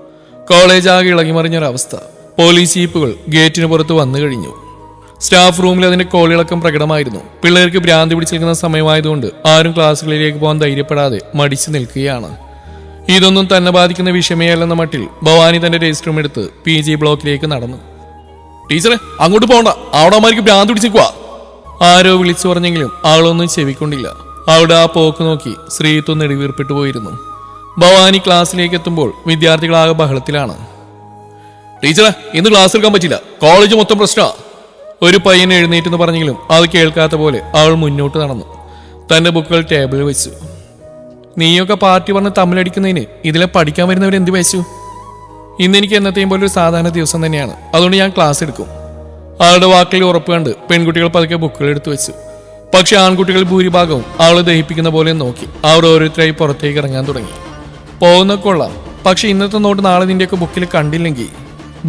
കോളേജ് ആകെ ഇളകിമറിഞ്ഞൊരവസ്ഥ. പോലീസ് ജീപ്പുകൾ ഗേറ്റിന് പുറത്ത് വന്നു കഴിഞ്ഞു. സ്റ്റാഫ് റൂമിൽ അതിന്റെ കോളിളക്കം പ്രകടമായിരുന്നു. പിള്ളേർക്ക് ഭ്രാന്തി പിടിച്ചിരിക്കുന്ന സമയമായതുകൊണ്ട് ആരും ക്ലാസ്സുകളിലേക്ക് പോകാൻ ധൈര്യപ്പെടാതെ മടിച്ചു നിൽക്കുകയാണ്. ഇതൊന്നും തന്നെ ബാധിക്കുന്ന വിഷയമേ അല്ലെന്ന മട്ടിൽ ഭവാനി തന്റെ രജിസ്റ്റർ റൂം എടുത്ത് PG ബ്ലോക്കിലേക്ക് നടന്നു. ടീച്ചറെ, അങ്ങോട്ട് പോകണ്ട, അവിടെ അമ്മമാർക്ക് ഭ്രാന്തി പിടിച്ചിരിക്കുക. ആരോ വിളിച്ചു പറഞ്ഞെങ്കിലും ആളൊന്നും ചെവിക്കൊണ്ടില്ല. അവിടെ ആ പോക്ക് നോക്കി ശ്രീജിത്ത് നെടുവീർപ്പിട്ടു പോയിരുന്നു. ഭവാനി ക്ലാസ്സിലേക്ക് എത്തുമ്പോൾ വിദ്യാർത്ഥികളാകെ ബഹളത്തിലാണ്. ടീച്ചറെ, ഇന്ന് ക്ലാസ് എടുക്കാൻ പറ്റില്ല, കോളേജ് മൊത്തം പ്രശ്നമാണ്. ഒരു പയ്യൻ എഴുന്നേറ്റെന്ന് പറഞ്ഞെങ്കിലും അത് കേൾക്കാത്ത പോലെ അവൾ മുന്നോട്ട് നടന്നു. തന്റെ ബുക്കുകൾ ടേബിളിൽ വെച്ചു. നീയൊക്കെ പാർട്ടി പറഞ്ഞ് തമ്മിലടിക്കുന്നതിന് ഇതിലെ പഠിക്കാൻ വരുന്നവരെന്ത് വെച്ചു? ഇന്നെനിക്ക് എന്നത്തെയും പോലെ ഒരു സാധാരണ ദിവസം തന്നെയാണ്, അതുകൊണ്ട് ഞാൻ ക്ലാസ് എടുക്കും. അവളുടെ വാക്കിൽ ഉറപ്പ് കണ്ട് പെൺകുട്ടികൾ പതുക്കെ ബുക്കുകൾ എടുത്തു വെച്ചു. പക്ഷെ ആൺകുട്ടികൾ ഭൂരിഭാഗവും അവളെ ദഹിപ്പിക്കുന്ന പോലെ നോക്കി. അവർ ഓരോരുത്തരായി പുറത്തേക്ക് ഇറങ്ങാൻ തുടങ്ങി. പോകുന്ന കൊള്ളാം, പക്ഷെ ഇന്നത്തെ നോട്ട് നാളെ നിന്റെയൊക്കെ ബുക്കിൽ കണ്ടില്ലെങ്കിൽ.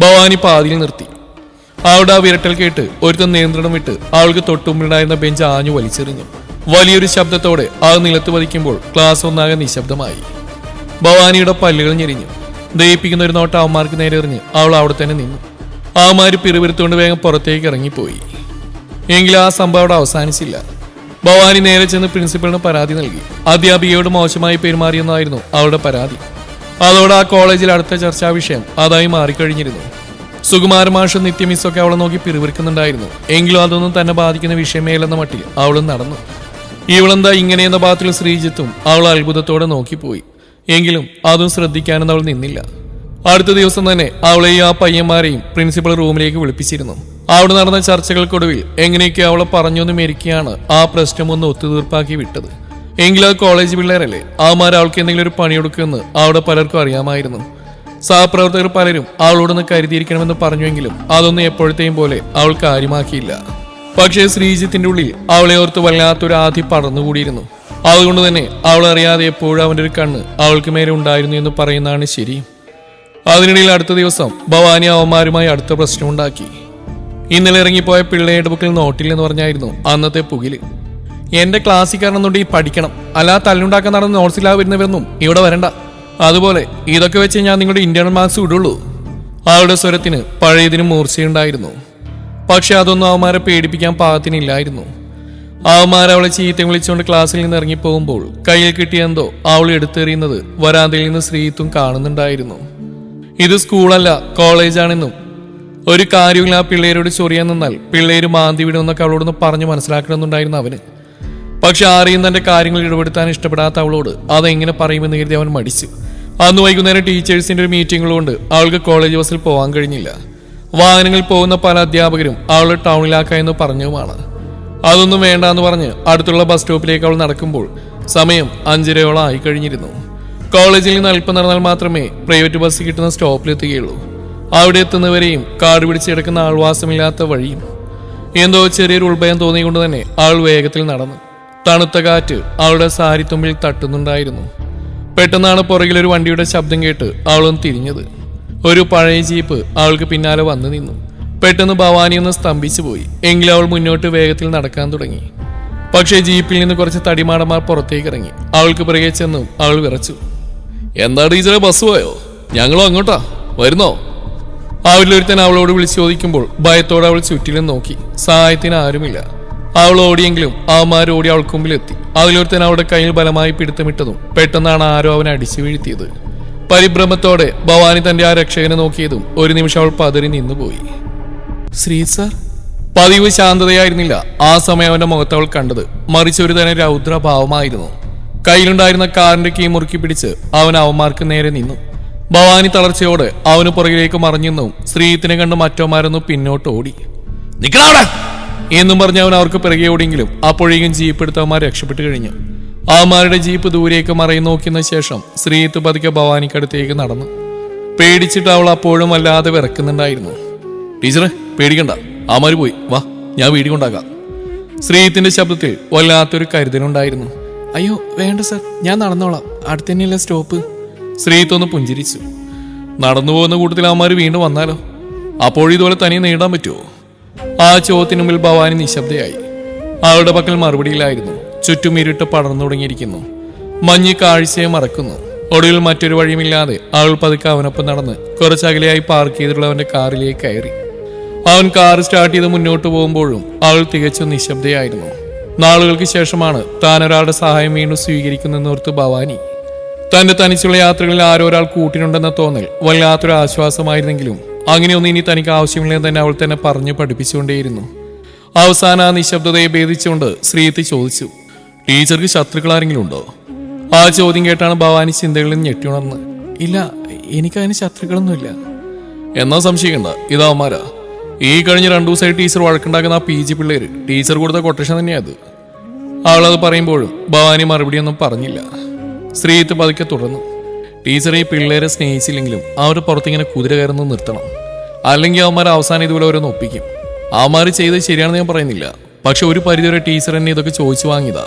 ഭവാനി പാതിയിൽ നിർത്തി. അവളുടെ ആ വിരട്ടൽ കേട്ട് ഒരുത്തൻ നിയന്ത്രണം വിട്ട് അവൾക്ക് തൊട്ടുമുമ്പിലുണ്ടായിരുന്ന ബെഞ്ച് ആഞ്ഞു വലിച്ചെറിഞ്ഞു. വലിയൊരു ശബ്ദത്തോടെ അത് നിലത്ത് പതിക്കുമ്പോൾ ക്ലാസ് ഒന്നാകെ നിശബ്ദമായി. ഭവാനിയുടെ പല്ലുകൾ ഞെരിഞ്ഞു. ദയിപ്പിക്കുന്ന ഒരു നോട്ട് അവന്മാർക്ക് നേരെ എറിഞ്ഞ് അവൾ അവിടെ തന്നെ നിന്നു. അവന്മാര് പിറുപിറുത്തുകൊണ്ട് വേഗം പുറത്തേക്ക് ഇറങ്ങിപ്പോയി. എങ്കിലും ആ സംഭവം അവിടെ അവസാനിച്ചില്ല. ഭവാനി നേരെ ചെന്ന് പ്രിൻസിപ്പലിന് പരാതി നൽകി. അധ്യാപികയോട് മോശമായി പെരുമാറിയെന്നായിരുന്നു അവളുടെ പരാതി. അതോടെ ആ കോളേജിൽ അടുത്ത ചർച്ചാ വിഷയം അതായി മാറിക്കഴിഞ്ഞിരുന്നു. സുകുമാരമാഷും നിത്യമിസ്സൊക്കെ അവളെ നോക്കി പിറുപിറുക്കുന്നുണ്ടായിരുന്നു. എങ്കിലും അതൊന്നും തന്നെ ബാധിക്കുന്ന വിഷയമേലെന്ന മട്ടിൽ അവളും നടന്നു. ഇവളെന്താ ഇങ്ങനെയെന്ന ഭാഗത്തിൽ ശ്രീജിത്തും അവൾ അത്ഭുതത്തോടെ നോക്കിപ്പോയി. എങ്കിലും അതും ശ്രദ്ധിക്കാനൊന്നും അവൾ നിന്നില്ല. അടുത്ത ദിവസം തന്നെ അവളെയും ആ പയ്യന്മാരെയും പ്രിൻസിപ്പൽ റൂമിലേക്ക് വിളിപ്പിച്ചിരുന്നു. അവിടെ നടന്ന ചർച്ചകൾക്കൊടുവിൽ എങ്ങനെയൊക്കെ അവളെ പറഞ്ഞൊന്നും മെരിക്കുകയാണ് ആ പ്രശ്നമൊന്ന് ഒത്തുതീർപ്പാക്കി വിട്ടത്. എങ്കിലും അത് കോളേജ് പിള്ളേരല്ലേ, അവന്മാർ അവൾക്ക് എന്തെങ്കിലും ഒരു പണിയെടുക്കുമെന്ന് അവിടെ പലർക്കും അറിയാമായിരുന്നു. സഹപ്രവർത്തകർ പലരും അവളോടൊന്ന് കരുതിയിരിക്കണമെന്ന് പറഞ്ഞുവെങ്കിലും അതൊന്നും എപ്പോഴത്തെയും പോലെ അവൾ കാര്യമാക്കിയില്ല. പക്ഷേ ശ്രീജിത്തിന്റെ ഉള്ളിൽ അവളെ ഓർത്ത് വല്ലാത്തൊരു ആധി പടർന്നുകൂടിയിരുന്നു. അതുകൊണ്ട് തന്നെ അവൾ അറിയാതെ എപ്പോഴും അവന്റെ ഒരു കണ്ണ് അവൾക്ക് മേലെ ഉണ്ടായിരുന്നു എന്ന് പറയുന്നതാണ് ശരി. അതിനിടയിൽ അടുത്ത ദിവസം ഭവാനി അവന്മാരുമായി അടുത്ത പ്രശ്നമുണ്ടാക്കി. ഇന്നലെ ഇറങ്ങിപ്പോയ പിള്ളേരുടെ ബുക്കിൽ നോട്ടില്ലെന്ന് പറഞ്ഞായിരുന്നു അന്നത്തെ പുകില്. എന്റെ ക്ലാസ്സിൽ കയറണമെന്നുണ്ട് ഈ പഠിക്കണം, അല്ലാതെ തല്ലുണ്ടാക്കാൻ നടന്ന് നോട്ട്സിലാ വരുന്നവരൊന്നും ഇവിടെ വരണ്ട. അതുപോലെ ഇതൊക്കെ വെച്ച് ഞാൻ നിങ്ങളുടെ ഇന്റേണൽ മാർക്സ് വിടുള്ളൂ. അവളുടെ സ്വരത്തിന് പഴയതിനും മൂർച്ചയുണ്ടായിരുന്നു. പക്ഷെ അതൊന്നും അവന്മാരെ പേടിപ്പിക്കാൻ പാകത്തിനില്ലായിരുന്നു. അവന്മാർ അവളെ ചീത്തം വിളിച്ചുകൊണ്ട് ക്ലാസ്സിൽ നിന്ന് ഇറങ്ങിപ്പോകുമ്പോൾ കയ്യിൽ കിട്ടിയെന്തോ അവൾ എടുത്തെറിയുന്നത് വരാന്തയിൽ നിന്ന് ശ്രീത്തും കാണുന്നുണ്ടായിരുന്നു. ഇത് സ്കൂളല്ല കോളേജാണെന്നും ഒരു കാര്യമില്ല ആ പിള്ളേരോട് ചൊറിയാൻ നിന്നാൽ പിള്ളേര് മാന്തി വിടുമെന്നൊക്കെ അവളോടൊന്ന് പറഞ്ഞു മനസ്സിലാക്കണമെന്നുണ്ടായിരുന്നു അവന്. പക്ഷെ ആരെയും തന്റെ കാര്യങ്ങൾ ഇടപെടുത്താൻ ഇഷ്ടപ്പെടാത്ത അവളോട് അതെങ്ങനെ പറയുമെന്ന് കരുതി അവൻ മടിച്ചു. അന്ന് വൈകുന്നേരം ടീച്ചേഴ്സിന്റെ ഒരു മീറ്റിങ്ങുകളുകൊണ്ട് അവൾക്ക് കോളേജ് ബസ്സിൽ പോകാൻ കഴിഞ്ഞില്ല. വാഹനങ്ങളിൽ പോകുന്ന പല അധ്യാപകരും അവളെ ടൗണിലാക്കാമെന്ന് പറഞ്ഞതുമാണ്. അതൊന്നും വേണ്ട എന്ന് പറഞ്ഞ് അടുത്തുള്ള ബസ് സ്റ്റോപ്പിലേക്ക് അവൾ നടക്കുമ്പോൾ സമയം 5:30 ആയി കഴിഞ്ഞിരുന്നു. കോളേജിൽ നിന്ന് അല്പം നടന്നാൽ മാത്രമേ പ്രൈവറ്റ് ബസ് കിട്ടുന്ന സ്റ്റോപ്പിലെത്തുകയുള്ളൂ. അവിടെ എത്തുന്നവരെയും കാട് പിടിച്ച് കിടക്കുന്ന ആൾവാസമില്ലാത്ത വഴിയും. എന്തോ ചെറിയൊരു ഉൾഭയം തോന്നിക്കൊണ്ട് തന്നെ അവൾ വേഗത്തിൽ നടന്നു. തണുത്ത കാറ്റ് അവളുടെ സാരിത്തുമ്പിൽ തട്ടുന്നുണ്ടായിരുന്നു. പെട്ടെന്നാണ് പുറകിലൊരു വണ്ടിയുടെ ശബ്ദം കേട്ട് അവളൊന്ന് തിരിഞ്ഞത്. ഒരു പഴയ ജീപ്പ് അവൾക്ക് പിന്നാലെ വന്നു നിന്നു. പെട്ടെന്ന് ഭവാനി ഒന്ന് സ്തംഭിച്ചു പോയി. എങ്കിലും അവൾ മുന്നോട്ട് വേഗത്തിൽ നടക്കാൻ തുടങ്ങി. പക്ഷേ ജീപ്പിൽ നിന്ന് കുറച്ച് തടിമാടന്മാർ പുറത്തേക്ക് ഇറങ്ങി. അവൾക്ക് പിറകെ ചെന്നും അവൾ വിറച്ചു. എന്താ ടീച്ചറെ, ബസ് പോയോ? ഞങ്ങളും അങ്ങോട്ടാ, വരുന്നോ? അവരിലൊരുത്തൻ അവളോട് വിളിച്ചു ചോദിക്കുമ്പോൾ ഭയത്തോടെ അവൾ ചുറ്റിലും നോക്കി. സഹായത്തിന് ആരുമില്ല. അവൾ ഓടിയെങ്കിലും അവന്മാരോടി അവൾക്ക് മുമ്പിലെത്തി. അതിലൊരുത്തൻ അവളുടെ കയ്യിൽ ബലമായി പിടുത്തമിട്ടതും പെട്ടെന്നാണ് ആരോ അവനെ അടിച്ചു വീഴ്ത്തിയത്. പരിഭ്രമത്തോടെ ഭവാനി തന്റെ ആ രക്ഷകനെ നോക്കിയതും ഒരു നിമിഷം അവൾ പതറി നിന്നുപോയി. ശ്രീ സാർ. പതിവ് ശാന്തതയായിരുന്നില്ല ആ സമയം അവന്റെ മുഖത്ത് അവൾ കണ്ടത്. മറിച്ച് ഒരു തന്നെ രൗദ്രഭാവമായിരുന്നു. കയ്യിലുണ്ടായിരുന്ന കാറിന്റെ കീ മുറുക്കി പിടിച്ച് അവൻ അവന്മാർക്ക് നേരെ നിന്നു. ഭവാനി തളർച്ചയോടെ അവന് പുറകിലേക്ക് മറിഞ്ഞെന്നും ശ്രീത്തിനെ കണ്ട് മറ്റോമാരൊന്നും പിന്നോട്ട് ഓടി. നിക്കണവിടെ എന്നും പറഞ്ഞ് അവൻ അവർക്ക് പിറകെ ഓടിയെങ്കിലും അപ്പോഴേക്കും ജീപ്പ് എടുത്തവന്മാർ രക്ഷപ്പെട്ടു കഴിഞ്ഞു. അവന്മാരുടെ ജീപ്പ് ദൂരേക്ക് മറയും നോക്കിയ ശേഷം ശ്രീത്ത് പതുക്കെ ഭവാനിക്കടുത്തേക്ക് നടന്നു. പേടിച്ചിട്ട് അവൾ അപ്പോഴും വല്ലാതെ വിറക്കുന്നുണ്ടായിരുന്നു. ടീച്ചറെ പേടിക്കണ്ട, അവന്മാര് പോയി, വാ ഞാൻ വീടി കൊണ്ടാക്കാം. ശ്രീത്തിന്റെ ശബ്ദത്തിൽ വല്ലാത്തൊരു കരുതലുണ്ടായിരുന്നു. അയ്യോ വേണ്ട സാർ, ഞാൻ നടന്നോളാം, അടുത്ത് തന്നെയല്ലേ സ്റ്റോപ്പ്. ശ്രീത്തൊന്ന് പുഞ്ചിരിച്ചു. നടന്നു പോകുന്ന കൂട്ടത്തിൽ അവന്മാര് വീണ്ടും വന്നാലോ? അപ്പോഴിതുപോലെ തനിയെ നേടാൻ പറ്റുമോ? ആ ചോദ്യത്തിന് മുമ്പിൽ ഭവാനി നിശബ്ദയായി. അവളുടെ പക്കൽ മറുപടിയിലായിരുന്നു. ചുറ്റും ഇരുട്ട് പടർന്നു തുടങ്ങിയിരിക്കുന്നു. മഞ്ഞ് കാഴ്ചയെ മറക്കുന്നു. ഒടുവിൽ മറ്റൊരു വഴിയുമില്ലാതെ അവൾ പതുക്കെ അവനൊപ്പം നടന്ന് കുറച്ചകലെയായി പാർക്ക് ചെയ്തിട്ടുള്ള അവന്റെ കാറിലേക്ക് കയറി. അവൻ കാർ സ്റ്റാർട്ട് ചെയ്ത് മുന്നോട്ട് പോകുമ്പോഴും അവൾ തികച്ചും നിശബ്ദയായിരുന്നു. നാളുകൾക്ക് ശേഷമാണ് താൻ ഒരാളുടെ സഹായം വീണ്ടും സ്വീകരിക്കുന്നതെന്നോർത്ത് ഭവാനി. തന്റെ തനിച്ചുള്ള യാത്രകളിൽ ആരൊരാൾ കൂട്ടിനുണ്ടെന്ന തോന്നൽ വല്ലാത്തൊരു ആശ്വാസമായിരുന്നെങ്കിലും അങ്ങനെയൊന്നും ഇനി തനിക്ക് ആവശ്യമില്ലെന്ന് തന്നെ അവൾ തന്നെ പറഞ്ഞു പഠിപ്പിച്ചുകൊണ്ടേയിരുന്നു. അവസാന ആ നിശബ്ദതയെ ഭേദിച്ചുകൊണ്ട് ശ്രീത്ത് ചോദിച്ചു, ടീച്ചർക്ക് ശത്രുക്കൾ ആരെങ്കിലും ഉണ്ടോ? ആ ചോദ്യം കേട്ടാണ് ഭവാനി ചിന്തകളിൽ ഞെട്ടിയുണർന്ന്. ഇല്ല, എനിക്കതിന് ശത്രുക്കളൊന്നുമില്ല. എന്നാ സംശയിക്കണ്ട, ഇതാവന്മാരാ. ഈ കഴിഞ്ഞ 2 ദിവസമായി ടീച്ചർ വഴക്കുണ്ടാക്കുന്ന ആ PG പിള്ളേര് ടീച്ചർ കൊടുത്ത കൊട്ടേഷൻ തന്നെയാത്. അവളത് പറയുമ്പോഴും ഭവാനി മറുപടിയൊന്നും പറഞ്ഞില്ല. ശ്രീത്ത് പതുക്കെ തുടർന്നു. ടീച്ചർ ഈ പിള്ളേരെ സ്നേഹിച്ചില്ലെങ്കിലും അവർ പുറത്തിങ്ങനെ കുതിര കയറുന്നു നിർത്തണം. അല്ലെങ്കിൽ അവന്മാർ അവസാനം ഇതുപോലെ ഓരോന്ന് ഒപ്പിക്കും. അവന്മാർ ചെയ്തത് ശരിയാണെന്ന് ഞാൻ പറയുന്നില്ല, പക്ഷെ ഒരു പരിധിവരെ ടീച്ചർ എന്നെ ഇതൊക്കെ ചോദിച്ചു വാങ്ങിയതാ.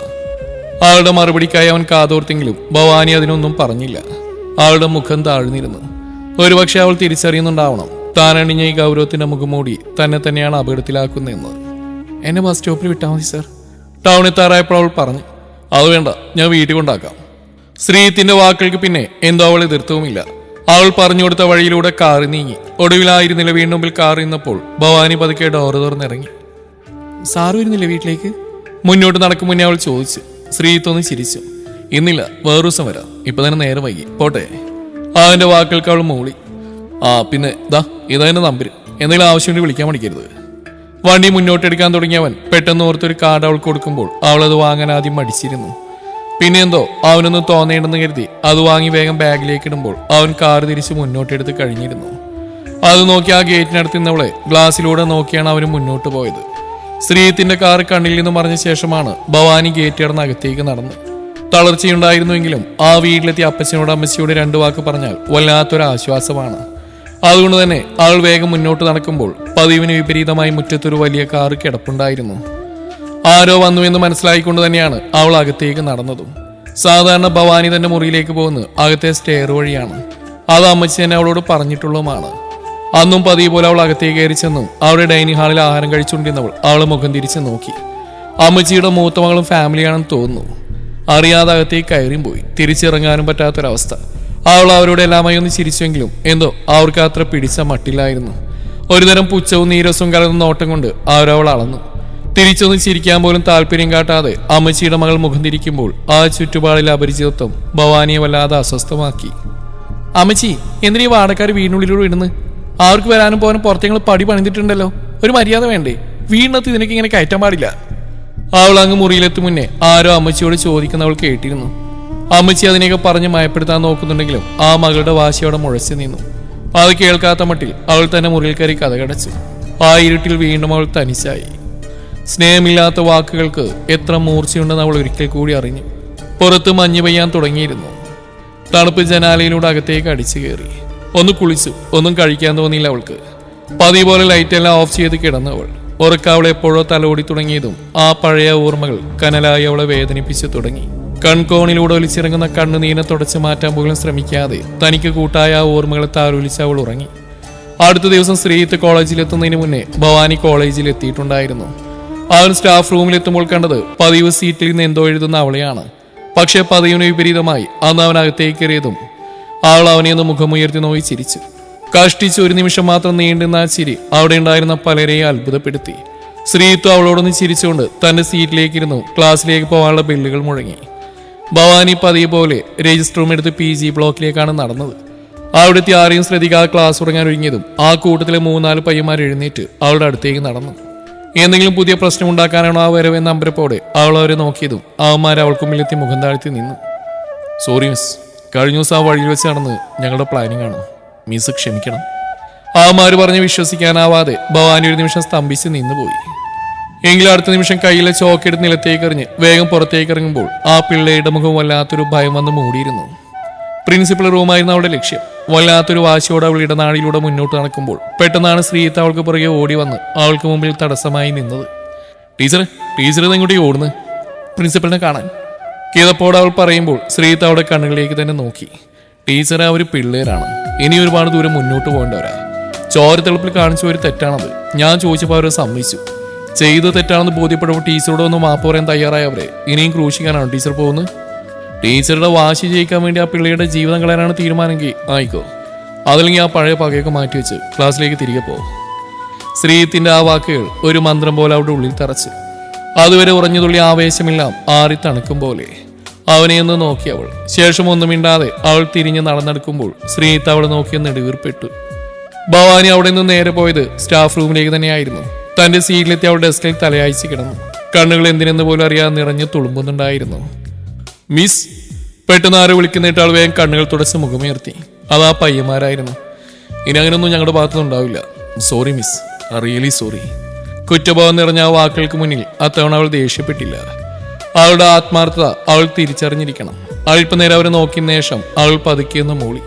അവളുടെ മറുപടിക്കായി അവൻ കാതോർത്തെങ്കിലും ഭവാനി അതിനൊന്നും പറഞ്ഞില്ല. അവളുടെ മുഖം താഴ്ന്നിരുന്നു. ഒരുപക്ഷെ അവൾ തിരിച്ചറിയുന്നുണ്ടാവണം താൻ അണിഞ്ഞ ഈ ഗൗരവത്തിന്റെ മുഖംമൂടി തന്നെ തന്നെയാണ് അപകടത്തിലാക്കുന്നതെന്ന്. എന്നെ ബസ് സ്റ്റോപ്പിൽ വിട്ടാൽ മതി സാർ. ടൗണെത്താറായപ്പോൾ അവൾ പറഞ്ഞു. അത് വേണ്ട, ഞാൻ വീട്ടിൽ കൊണ്ടാക്കാം. ശ്രീത്തിന്റെ വാക്കുകൾക്ക് പിന്നെ എന്തോ അവൾ എതിർത്തവുമില്ല. അവൾ പറഞ്ഞു കൊടുത്ത വഴിയിലൂടെ കാറി നീങ്ങി. ഒടുവിലായിരുന്നില്ല വീണ്ടും മുമ്പിൽ കാറി നിന്നപ്പോൾ ഭവാനി പതുക്കെ ഡോറ് തുറന്നിറങ്ങി. സാറ് വരുന്നില്ല വീട്ടിലേക്ക്? മുന്നോട്ട് നടക്കും മുന്നേ അവൾ ചോദിച്ചു. ശ്രീത്തൊന്ന് ചിരിച്ചു. ഇന്നില്ല, വേറൊരു ദിവസം വരാം, ഇപ്പൊ തന്നെ നേരെ വൈകി, പോട്ടെ. അവന്റെ വാക്കുകൾക്ക് അവൾ മൂളി. ആ പിന്നെ ഇതെന്റെ നമ്പര്, എന്തെങ്കിലും ആവശ്യമുണ്ടെങ്കിൽ വിളിക്കാൻ മടിക്കരുത്. വണ്ടി മുന്നോട്ടെടുക്കാൻ തുടങ്ങിയവൻ പെട്ടെന്ന് ഓർത്തൊരു കാർഡ് അവൾ കൊടുക്കുമ്പോൾ അവൾ അത് വാങ്ങാൻ ആദ്യം മടിച്ചിരുന്നു. പിന്നെ എന്തോ അവനൊന്നും തോന്നേണ്ടെന്ന് കരുതി അത് വാങ്ങി വേഗം ബാഗിലേക്ക് ഇടുമ്പോൾ അവൻ കാർ തിരിച്ച് മുന്നോട്ടെടുത്ത് കഴിഞ്ഞിരുന്നു. അത് നോക്കി ആ ഗേറ്റിനടുത്ത് നിന്നവളെ ഗ്ലാസ്സിലൂടെ നോക്കിയാണ് അവന് മുന്നോട്ട് പോയത്. ശ്രീത്തിന്റെ കാർ കണ്ണിൽ നിന്ന് മറിഞ്ഞ ശേഷമാണ് ഭവാനി ഗേറ്റ് കടന്ന് അകത്തേക്ക് നടന്നു. തളർച്ചയുണ്ടായിരുന്നുവെങ്കിലും ആ വീട്ടിലെത്തിയ അപ്പച്ചനോട് അമ്മച്ചിയോട് 2 വാക്ക് പറഞ്ഞാൽ വല്ലാത്തൊരു ആശ്വാസമാണ്. അതുകൊണ്ട് തന്നെ അവൾ വേഗം മുന്നോട്ട് നടക്കുമ്പോൾ പതിവിന് വിപരീതമായി മുറ്റത്തൊരു വലിയ കാറ് കിടപ്പുണ്ടായിരുന്നു. ആരോ വന്നുവെന്ന് മനസ്സിലായിക്കൊണ്ട് തന്നെയാണ് അവൾ അകത്തേക്ക് നടന്നതും. സാധാരണ ഭവാനി തന്റെ മുറിയിലേക്ക് പോകുന്നത് അകത്തെ സ്റ്റെയർ വഴിയാണ്. അത് അമ്മച്ചി തന്നെ അവളോട് പറഞ്ഞിട്ടുള്ളതുമാണ്. അന്നും പതിവ് പോലെ അവൾ അകത്തേക്ക് കയറി ചെന്നും അവളുടെ ഡൈനിങ് ഹാളിൽ ആഹാരം കഴിച്ചുകൊണ്ടിരുന്നവൾ അവളെ മുഖം തിരിച്ച് നോക്കി. അമ്മച്ചിയുടെ മൂത്ത മകളും ഫാമിലിയാണെന്ന് തോന്നുന്നു. അറിയാതെ അകത്തേക്ക് കയറിയും പോയി. തിരിച്ചിറങ്ങാനും പറ്റാത്തൊരവസ്ഥ. അവൾ അവരോട് എല്ലാമായി ഒന്ന് ചിരിച്ചെങ്കിലും എന്തോ അവർക്ക് അത്ര പിടിച്ച മട്ടില്ലായിരുന്നു. ഒരുതരം പുച്ഛവും നീരസവും കലർന്ന നോട്ടം കൊണ്ട് അവരവൾ അളന്നു. തിരിച്ചൊന്ന് ചിരിക്കാൻ പോലും താല്പര്യം കാട്ടാതെ അമ്മച്ചിയുടെ മകൾ മുഖം തിരിക്കുമ്പോൾ ആ ചുറ്റുപാടിലെ അപരിചിതത്വം ഭവാനിയെ വല്ലാതെ അസ്വസ്ഥമാക്കി. അമ്മച്ചി, എന്തിനാ ഈ വാടക്കാർ വീടിനുള്ളിലൂടെ ഇടുന്നത്? അവർക്ക് വരാനും പോകാനും പുറത്തേങ്ങൾ പടി പണിതിട്ടുണ്ടല്ലോ, ഒരു മര്യാദ വേണ്ടേ? വീടിനകത്ത് ഇതിനൊക്കെ ഇങ്ങനെ കയറ്റാൻ പാടില്ല. അവൾ അങ്ങ് മുറിയിലെത്തും മുന്നേ ആരോ അമ്മച്ചിയോട് ചോദിക്കുന്നവൾ കേട്ടിരുന്നു. അമ്മച്ചി അതിനെയൊക്കെ പറഞ്ഞ് മയപ്പെടുത്താൻ നോക്കുന്നുണ്ടെങ്കിലും ആ മകളുടെ വാശിയോടെ മുഴച്ചു നിന്നു. അത് കേൾക്കാത്ത മട്ടിൽ അവൾ തന്നെ മുറിയിൽ കയറി കഥകടച്ചു. ആ ഇരുട്ടിൽ വീണ്ടും അവൾ തനിച്ചായി. സ്നേഹമില്ലാത്ത വാക്കുകൾക്ക് എത്ര മൂർച്ചയുണ്ടെന്ന് അവൾ ഒരിക്കൽ കൂടി അറിഞ്ഞു. പുറത്ത് മഞ്ഞ് പെയ്യാൻ തുടങ്ങിയിരുന്നു. തണുപ്പ് ജനാലയിലൂടെ അകത്തേക്ക് അടിച്ചു കയറി. ഒന്ന് കുളിച്ചു. ഒന്നും കഴിക്കാൻ തോന്നിയില്ല അവൾക്ക്. പതിവ് പോലെ ലൈറ്റെല്ലാം ഓഫ് ചെയ്ത് കിടന്നവൾ ഉറക്കം അവൾ എപ്പോഴോ തലോടി തുടങ്ങിയതും ആ പഴയ ഓർമ്മകൾ കനലായി അവളെ വേദനിപ്പിച്ചു തുടങ്ങി. കൺകോണിലൂടെ ഒലിച്ചിറങ്ങുന്ന കണ്ണുനീനെ തുടച്ചു മാറ്റാൻ പോലും ശ്രമിക്കാതെ തനിക്ക് കൂട്ടായ ആ ഓർമ്മകളെ താരൊലിച്ച് അവൾ ഉറങ്ങി. അടുത്ത ദിവസം ശ്രീത്ത് കോളേജിലെത്തുന്നതിന് മുന്നേ ഭവാനി കോളേജിൽ എത്തിയിട്ടുണ്ടായിരുന്നു. അവൻ സ്റ്റാഫ് റൂമിലെത്തുമ്പോൾ കണ്ടത് പതിവ് സീറ്റിൽ നിന്ന് എന്തോ എഴുതുന്ന അവളെയാണ്. പക്ഷെ പതിവിന് വിപരീതമായി അന്ന് അവൻ അകത്തേക്ക് കയറിയതും അവൾ അവനെ ഒന്ന് മുഖമുയർത്തി നോക്കി ചിരിച്ചു. കഷ്ടിച്ച് ഒരു നിമിഷം മാത്രം നീണ്ടുന്ന ആ ചിരി അവിടെ ഉണ്ടായിരുന്ന പലരെയും അത്ഭുതപ്പെടുത്തി. ശ്രീത്തു അവളോടൊന്ന് ചിരിച്ചുകൊണ്ട് തന്റെ സീറ്റിലേക്കിരുന്നു. ക്ലാസ്സിലേക്ക് പോകാനുള്ള ബെല്ലുകൾ മുഴങ്ങി. ഭവാനി പതിയെ പോലെ രജിസ്റ്റർ റൂം എടുത്ത് PG ബ്ലോക്കിലേക്കാണ് നടന്നത്. അവിടുത്തെ ആരെയും ശ്രദ്ധിക്കാതെ ക്ലാസ് തുടങ്ങാൻ ഒരുങ്ങിയതും ആ കൂട്ടത്തിലെ 3-4 പയ്യന്മാർ എഴുന്നേറ്റ് അവളുടെ അടുത്തേക്ക് നടന്നു. എന്തെങ്കിലും പുതിയ പ്രശ്നം ഉണ്ടാക്കാനാണോ ആ വരവെന്ന അമ്പരപ്പോടെ അവൾ അവരെ നോക്കിയതും അവന്മാർ അവൾക്ക് മുമ്പിലെത്തി മുഖം താഴ്ത്തി നിന്നു. സോറി മിസ്, കഴിഞ്ഞ ദിവസം ആ വഴിയിൽ വെച്ച് നടന്ന് ഞങ്ങളുടെ പ്ലാനിങ് ആണ്. മിസ് ക്ഷമിക്കണം. അവന്മാർ പറഞ്ഞ് വിശ്വസിക്കാനാവാതെ ഭവാനി ഒരു നിമിഷം സ്തംഭിച്ച് നിന്നുപോയി. എങ്കിലും അടുത്ത നിമിഷം കയ്യിലെ ചോക്കെടുത്ത് നിലത്തേക്ക് എറിഞ്ഞ് വേഗം പുറത്തേക്ക് ഇറങ്ങുമ്പോൾ ആ പിള്ളയുടെ മുഖം വല്ലാത്തൊരു ഭയം വന്ന് മൂടിയിരുന്നു. പ്രിൻസിപ്പൽ റൂമായിരുന്നു അവളുടെ ലക്ഷ്യം. വല്ലാത്തൊരു വാശിയോടെ അവൾ ഇടനാഴിയിലൂടെ മുന്നോട്ട് നടക്കുമ്പോൾ പെട്ടെന്നാണ് ശ്രീത്ത് അവൾക്ക് പുറകെ ഓടി വന്ന് അവൾക്ക് മുമ്പിൽ തടസ്സമായി നിന്നത്. ടീച്ചർ ഇതെങ്ങോട്ടേ ഓടുന്നു? പ്രിൻസിപ്പലിനെ കാണാൻ കിതപ്പോടെ അവൾ പറയുമ്പോൾ ശ്രീത്ത് അവളുടെ കണ്ണുകളിലേക്ക് തന്നെ നോക്കി. ടീച്ചറെ അവർ പിള്ളേരാണ്, ഇനി ഒരുപാട് ദൂരം മുന്നോട്ട് പോകേണ്ടവരാ. ചോരത്തിളപ്പിൽ കാണിച്ച ഒരു തെറ്റാണത്. ഞാൻ ചോദിച്ചപ്പോൾ അവരെ സമ്മതിച്ചു. ചെയ്ത് തെറ്റാണെന്ന് ബോധ്യപ്പെടുമ്പോൾ ടീച്ചറോട് ഒന്ന് മാപ്പ് പറയാൻ തയ്യാറായവരെ ഇനിയും ക്രൂശിക്കാനാണ് ടീച്ചർ പോകുന്നത്. ടീച്ചറുടെ വാശി ജയിക്കാൻ വേണ്ടി ആ പിള്ളേരുടെ ജീവിതം കളയാനാണ് തീരുമാനമെങ്കിൽ ആയിക്കോ. അതല്ലെങ്കിൽ ആ പഴയ പകയൊക്കെ മാറ്റിവെച്ച് ക്ലാസ്സിലേക്ക് തിരികെ പോകും. ശ്രീത്തിന്റെ ആ വാക്കുകൾ ഒരു മന്ത്രം പോലെ അവളുടെ ഉള്ളിൽ തറച്ച്. അതുവരെ ഉറഞ്ഞുതുള്ളി ആവേശമെല്ലാം ആറി തണുക്കും പോലെ അവനെയൊന്ന് നോക്കി അവൾ. ശേഷം ഒന്നും മിണ്ടാതെ അവൾ തിരിഞ്ഞ് നടന്നെടുക്കുമ്പോൾ ശ്രീത്ത് അവളെ നോക്കിയ നെടുവീർപ്പെട്ടു. ഭവാനി അവിടെ നിന്ന് നേരെ പോയത് സ്റ്റാഫ് റൂമിലേക്ക് തന്നെയായിരുന്നു. തന്റെ സീറ്റിലെത്തി അവൾ ഡെസ്കിൽ തലയാഴ്ച കിടന്നു. കണ്ണുകൾ എന്തിനെന്ന് പോലും അറിയാതെ നിറഞ്ഞു തുളുമ്പുന്നുണ്ടായിരുന്നു. മിസ്, പെട്ടെന്ന് ആരോ വിളിക്കുന്നിട്ട് അവൾ വേഗം കണ്ണുകൾ തുടച്ച് മുഖമുയർത്തി. അതാ പയ്യന്മാരായിരുന്നു. ഇനി അങ്ങനെയൊന്നും ഞങ്ങളുടെ ഭാഗത്തുനിന്നുണ്ടാവില്ല. Sorry miss, really sorry. കുറ്റബോധം നിറഞ്ഞ ആ വാക്കുകൾക്ക് മുന്നിൽ അത്തവണ അവൾ ദേഷ്യപ്പെട്ടില്ല. അവളുടെ ആത്മാർത്ഥത അവൾ തിരിച്ചറിഞ്ഞിരിക്കണം. അല്പനേരം അവരെ നോക്കിയ ശേഷം അവൾ പതുക്കിയെന്ന് മൂളി.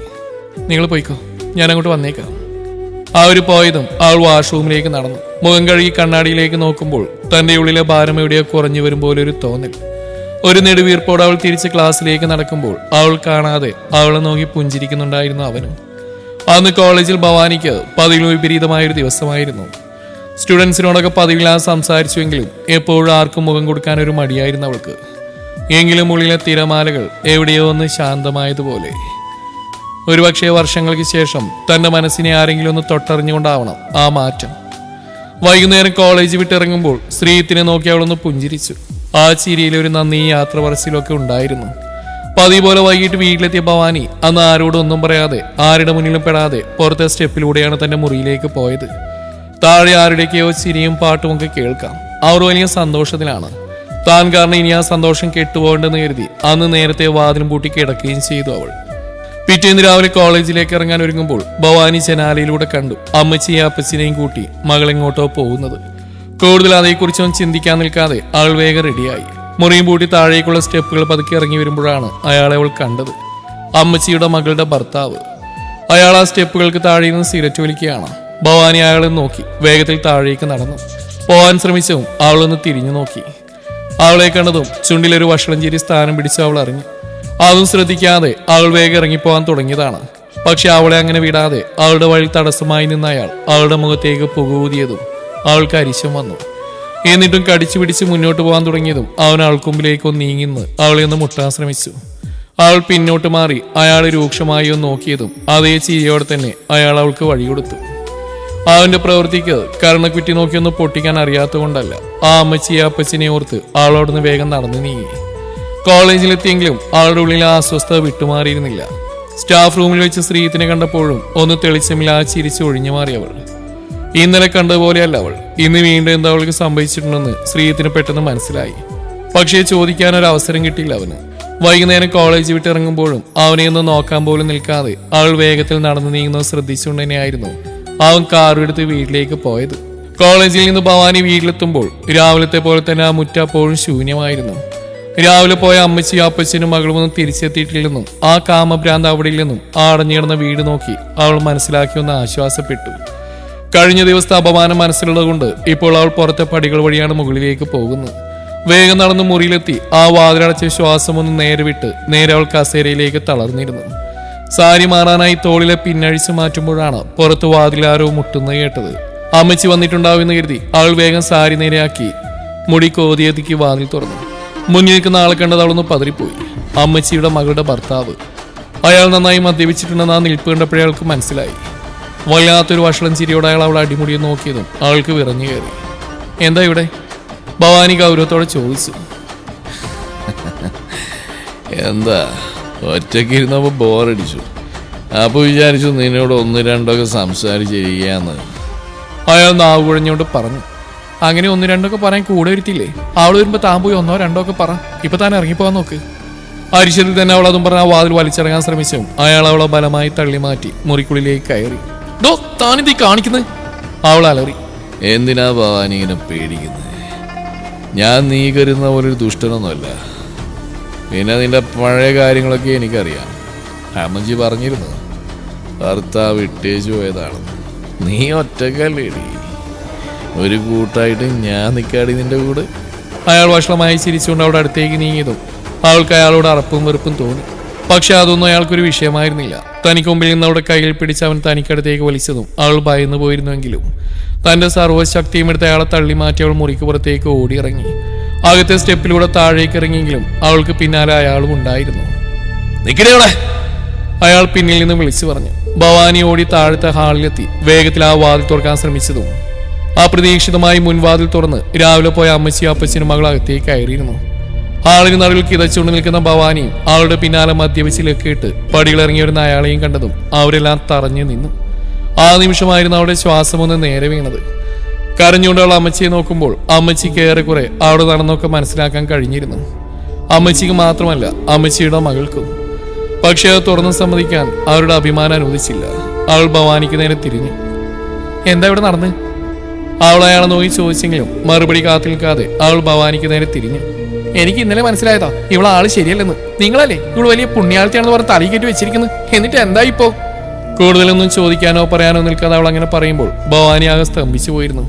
നിങ്ങൾ പോയിക്കോ, ഞാൻ അങ്ങോട്ട് വന്നേക്കാം. അവര് പോയതും അവൾ വാഷ്റൂമിലേക്ക് നടന്നു. മുഖം കഴുകി കണ്ണാടിയിലേക്ക് നോക്കുമ്പോൾ തന്റെ ഉള്ളിലെ ഭാരം എവിടെയോ കുറഞ്ഞു വരും പോലെ ഒരു തോന്നൽ. ഒരു നെടുവീർപ്പോടെ അവൾ തിരിച്ച് ക്ലാസ്സിലേക്ക് നടക്കുമ്പോൾ അവൾ കാണാതെ അവളെ നോക്കി പുഞ്ചിരിക്കുന്നുണ്ടായിരുന്നു അവനും. അന്ന് കോളേജിൽ ഭവാനിക്ക് പതിവിൽ വിപരീതമായൊരു ദിവസമായിരുന്നു. സ്റ്റുഡൻസിനോടൊക്കെ പതിവില്ലാതെ സംസാരിച്ചുവെങ്കിലും എപ്പോഴും ആർക്കും മുഖം കൊടുക്കാൻ ഒരു മടിയായിരുന്നു അവൾക്ക്. എങ്കിലും ഉള്ളിലെ തിരമാലകൾ എവിടെയോ ഒന്ന് ശാന്തമായതുപോലെ. ഒരുപക്ഷെ വർഷങ്ങൾക്ക് ശേഷം തന്റെ മനസ്സിനെ ആരെങ്കിലും ഒന്ന് തൊട്ടറിഞ്ഞുകൊണ്ടാവണം ആ മാറ്റം. വൈകുന്നേരം കോളേജ് വിട്ടിറങ്ങുമ്പോൾ ശ്രീത്തിനെ നോക്കി അവളൊന്ന് പുഞ്ചിരിച്ചു. ആ ചിരിയിൽ ഒരു നന്ദി യാത്ര പറച്ചിലൊക്കെ ഉണ്ടായിരുന്നു. പതിവ് പോലെ വൈകിട്ട് വീട്ടിലെത്തിയ ഭവാനി അന്ന് ആരോടും ഒന്നും പറയാതെ ആരുടെ മുന്നിലും പെടാതെ പുറത്തെ സ്റ്റെപ്പിലൂടെയാണ് തന്റെ മുറിയിലേക്ക് പോയത്. താഴെ ആരുടെയൊക്കെയോ ചിരിയും പാട്ടുമൊക്കെ കേൾക്കാം. അവർ വലിയ സന്തോഷത്തിലാണ്. താൻ കാരണം ഇനി ആ സന്തോഷം കെട്ടുപോകണ്ടെന്ന് കരുതി അന്ന് നേരത്തെ വാതിലും പൂട്ടി കിടക്കുകയും ചെയ്തു അവൾ. പിറ്റേന്ന് രാവിലെ കോളേജിലേക്ക് ഇറങ്ങാൻ ഒരുങ്ങുമ്പോൾ ഭവാനി ജനാലയിലൂടെ കണ്ടു അമ്മച്ചിയും അപ്പച്ചിനെയും കൂട്ടി മകളെങ്ങോട്ടോ പോകുന്നത്. കൂടുതൽ അതേക്കുറിച്ചൊന്നും ചിന്തിക്കാൻ നിൽക്കാതെ അവൾ വേഗം റെഡിയായി. മുറിയും പൂട്ടി താഴേക്കുള്ള സ്റ്റെപ്പുകൾ പതുക്കെ ഇറങ്ങി വരുമ്പോഴാണ് അയാളെ അവൾ കണ്ടത്. അമ്മച്ചിയുടെ മകളുടെ ഭർത്താവ്. അയാൾ ആ സ്റ്റെപ്പുകൾക്ക് താഴെ നിന്ന് സിഗരറ്റ് വലിക്കുകയാണ്. ഭവാനി അയാളെ നോക്കി വേഗത്തിൽ താഴേക്ക് നടന്നു. പോവാൻ ശ്രമിച്ചതും അവളൊന്ന് തിരിഞ്ഞു നോക്കി. അവളെ കണ്ടതും ചുണ്ടിലൊരു വഷളഞ്ചേരി സ്ഥാനം പിടിച്ച് അവൾ അറിഞ്ഞു. അതും ശ്രദ്ധിക്കാതെ അവൾ വേഗം ഇറങ്ങിപ്പോവാൻ തുടങ്ങിയതാണ്. പക്ഷെ അവളെ അങ്ങനെ വിടാതെ അവളുടെ വഴി തടസ്സമായി നിന്ന അയാൾ അവളുടെ മുഖത്തേക്ക് പുകഊതിയതും അവൾക്ക് അരിശം വന്നു. എന്നിട്ടും കടിച്ചു പിടിച്ച് മുന്നോട്ട് പോകാൻ തുടങ്ങിയതും അവൻ അവൾക്കുമ്പിലേക്ക് ഒന്ന് നീങ്ങിന്ന് അവളെ ഒന്ന് മുട്ടാൻ ശ്രമിച്ചു. അവൾ പിന്നോട്ട് മാറി അയാളെ രൂക്ഷമായി ഒന്ന് നോക്കിയതും അതേ ചിരിയോടെ തന്നെ അയാൾ അവൾക്ക് വഴി കൊടുത്തു. അവന്റെ പ്രവൃത്തിക്ക് കരണക്കുറ്റി നോക്കിയൊന്ന് പൊട്ടിക്കാൻ അറിയാത്തതുകൊണ്ടല്ല. ആ അമ്മച്ചിയെ അപ്പച്ചിനെ ഓർത്ത് അവളോടൊന്ന് വേഗം നടന്നു നീങ്ങി. കോളേജിലെത്തിയെങ്കിലും അവളുടെ ഉള്ളിൽ ആ അസ്വസ്ഥത വിട്ടുമാറിയിരുന്നില്ല. സ്റ്റാഫ് റൂമിൽ വെച്ച് ശ്രീത്തിനെ കണ്ടപ്പോഴും ഒന്ന് തെളിച്ചമില്ലാതെ ചിരിച്ച് ഒഴിഞ്ഞു മാറി അവൾ. ഇന്നലെ കണ്ടതുപോലെയല്ല അവൾ. ഇന്ന് വീണ്ടും എന്താ അവൾക്ക് സംഭവിച്ചിട്ടുണ്ടെന്ന് ശ്രീത്തിന് പെട്ടെന്ന് മനസ്സിലായി. പക്ഷേ ചോദിക്കാൻ ഒരു അവസരം കിട്ടിയില്ല അവന്. വൈകുന്നേരം കോളേജ് വിട്ടിറങ്ങുമ്പോഴും അവനെ ഒന്ന് നോക്കാൻ പോലും നിൽക്കാതെ അവൾ വേഗത്തിൽ നടന്നു നീങ്ങുന്നത് ശ്രദ്ധിച്ചുകൊണ്ട് തന്നെയായിരുന്നു അവൻ കാറെടുത്ത് വീട്ടിലേക്ക് പോയത്. കോളേജിൽ നിന്ന് ഭവാനി വീട്ടിലെത്തുമ്പോൾ രാവിലത്തെ പോലെ തന്നെ ആ മുറ്റം അപ്പോഴും ശൂന്യമായിരുന്നു. രാവിലെ പോയ അമ്മച്ചിയും അപ്പച്ചനും മകളുമൊന്നും തിരിച്ചെത്തിയിട്ടില്ലെന്നും ആ കാമഭ്രാന്ത് അവിടെ ഇല്ലെന്നും ആ അടഞ്ഞു കിടന്ന വീട് നോക്കി അവൾ മനസ്സിലാക്കിയൊന്ന് ആശ്വാസപ്പെട്ടു. കഴിഞ്ഞ ദിവസത്തെ അപമാനം മനസ്സിലുള്ളത് കൊണ്ട് ഇപ്പോൾ അവൾ പുറത്തെ പടികൾ വഴിയാണ് മുകളിലേക്ക് പോകുന്നത്. വേഗം നടന്ന് മുറിയിലെത്തി ആ വാതിലടച്ച ശ്വാസം ഒന്ന് നേരെ വിട്ട് നേരെ അവൾ കസേരയിലേക്ക് തളർന്നിരുന്നു. സാരി മാറാനായി തോളിലെ പിന്നഴിച്ചു മാറ്റുമ്പോഴാണ് പുറത്ത് വാതിലാരോ മുട്ടുന്നത് കേട്ടത്. അമ്മച്ചി വന്നിട്ടുണ്ടാവുമെന്ന് കരുതി അവൾ വേഗം സാരി നേരെയാക്കി മുടി കോതിയതിക്ക് വാതിൽ തുറന്നു. മുന്നിൽ നിൽക്കുന്ന ആളെ കണ്ടത് അവളൊന്ന് പതറിപ്പോയി. അമ്മച്ചിയുടെ മകളുടെ ഭർത്താവ്. അയാൾ നന്നായി മദ്യപിച്ചിട്ടുണ്ടെന്ന് ആ നിൽപ്പ് കണ്ടപ്പോഴേ അവൾക്ക് മനസ്സിലായി. വല്ലാത്തൊരു വഷളം ചിരിയോടെ അയാൾ അവളെ അടിമുടിയെ നോക്കിയതും അവൾക്ക് വിറഞ്ഞു കയറി. എന്താ ഇവിടെ? ഭവാനി ഗൗരവത്തോടെ ചോദിച്ചു. എന്താ ഒറ്റയ്ക്ക് ഇരുന്നപ്പോൾ ബോറടിച്ചു. അപ്പോൾ വിചാരിച്ചു നിന്നോട് 1-2 സംസാരിച്ചിരിക്കാന്ന്. അയാൾ നാവ് കുഴഞ്ഞുകൊണ്ട് പറഞ്ഞു. അങ്ങനെ 1-2 പറയാൻ കൂടെ വരുത്തില്ലേ? അവൾ വരുമ്പോ താൻ പോയി 1-2 പറ. ഇപ്പൊ താൻ ഇറങ്ങിപ്പോകാൻ നോക്ക്. അരിശത്തിൽ തന്നെ അവൾ അതും പറഞ്ഞ വാതിൽ വലിച്ചിറങ്ങാൻ ശ്രമിച്ചു. അയാൾ അവളെ ബലമായി തള്ളി മാറ്റി മുറിക്കുള്ളിലേക്ക് കയറി. ഡോ, താനിതീ കാണിക്കുന്നത്? അവൾ അലറി. എന്തിനാ ഭവാനി ഇങ്ങനെ പേടിക്കുന്നത്? ഞാൻ നീ കരുതുന്ന പോലൊരു ദുഷ്ടനൊന്നുമല്ല. പിന്നെ നിന്റെ പഴയ കാര്യങ്ങളൊക്കെ എനിക്കറിയാം. അമ്മജി പറഞ്ഞിരുന്നു ഭർത്താവ് ഇട്ടേച്ചു പോയതാണെന്ന്. നീ ഒറ്റക്കല്ലേടി, ഒരു കൂട്ടായിട്ട് ഞാൻ നിൽക്കാടി നിന്റെ കൂടെ. അയാൾ വഷളമായി ചിരിച്ചുകൊണ്ട് അവിടെ അടുത്തേക്ക് നീങ്ങിയതും അവൾക്ക് അയാളോട് അറപ്പും വെറുപ്പും തോന്നി. പക്ഷെ അതൊന്നും അയാൾക്കൊരു വിഷയമായിരുന്നില്ല. തനിക്ക് മുമ്പിൽ നിന്ന് അവിടെ കയ്യിൽ പിടിച്ച് അവൻ തനിക്കടുത്തേക്ക് വലിച്ചതും അവൾ ഭയന്നു പോയിരുന്നുവെങ്കിലും തന്റെ സർവ്വശക്തിയും എടുത്ത് അയാളെ തള്ളി മാറ്റി അവൾ മുറിക്ക് പുറത്തേക്ക് ഓടിയിറങ്ങി. അകത്തെ സ്റ്റെപ്പിലൂടെ താഴേക്ക് ഇറങ്ങിയെങ്കിലും അവൾക്ക് പിന്നാലെ അയാളും ഉണ്ടായിരുന്നു. നിക്കടേവിടെ! അയാൾ പിന്നിൽ നിന്ന് വിളിച്ചു പറഞ്ഞു. ഭവാനി ഓടി താഴത്തെ ഹാളിലെത്തി വേഗത്തിൽ ആ വാതിൽ തുറക്കാൻ ശ്രമിച്ചതും അപ്രതീക്ഷിതമായി മുൻവാതിൽ തുറന്ന് രാവിലെ പോയ അമ്മച്ചി അപ്പച്ചനും മകൾ അകത്തേക്ക് കയറിയിരുന്നു. ഹാളിന് നടുവിൽ കിതച്ചുകൊണ്ട് നിൽക്കുന്ന ഭവാനിയും അവളുടെ പിന്നാലെ മദ്യപിച്ചിലൊക്കെ ഇട്ട് പടികളിറങ്ങി വരുന്ന അയാളെയും കണ്ടതും അവരെല്ലാം തറഞ്ഞു നിന്നു. ആ നിമിഷമായിരുന്നു അവളുടെ ശ്വാസമൊന്ന് നേരെ വീണത്. കരഞ്ഞുകൊണ്ട് അവൾ അമ്മച്ചിയെ നോക്കുമ്പോൾ അമ്മച്ചിക്ക് ഏറെക്കുറെ അവിടെ നടന്നൊക്കെ മനസ്സിലാക്കാൻ കഴിഞ്ഞിരുന്നു. അമ്മച്ചിക്ക് മാത്രമല്ല, അമ്മച്ചിയുടെ മകൾക്കും. പക്ഷെ അത് തുറന്ന് സമ്മതിക്കാൻ അവരുടെ അഭിമാനം അനുവദിച്ചില്ല. അവൾ ഭവാനിക്ക് നേരെ തിരിഞ്ഞു. എന്താ ഇവിടെ നടന്ന്? അവൾ അയാളെ നോക്കി ചോദിച്ചെങ്കിലും മറുപടി കാത്തു നിൽക്കാതെ അവൾ ഭവാനിക്ക് നേരെ തിരിഞ്ഞു. എനിക്ക് ഇന്നലെ മനസ്സിലായതാ ഇവളെ ആള് ശരിയല്ലെന്ന്. നിങ്ങളല്ലേ ഇവള് വലിയ പുണ്യാളത്തെയാണെന്ന് പറഞ്ഞ് തലയിൽ കയറ്റി വെച്ചിരിക്കുന്നത്. എന്നിട്ട് എന്താ ഇപ്പോ? കൂടുതലൊന്നും ചോദിക്കാനോ പറയാനോ നിൽക്കാതെ അവൾ അങ്ങനെ പറയുമ്പോൾ ഭവാനി ആകെ സ്തംഭിച്ചു പോയിരുന്നു.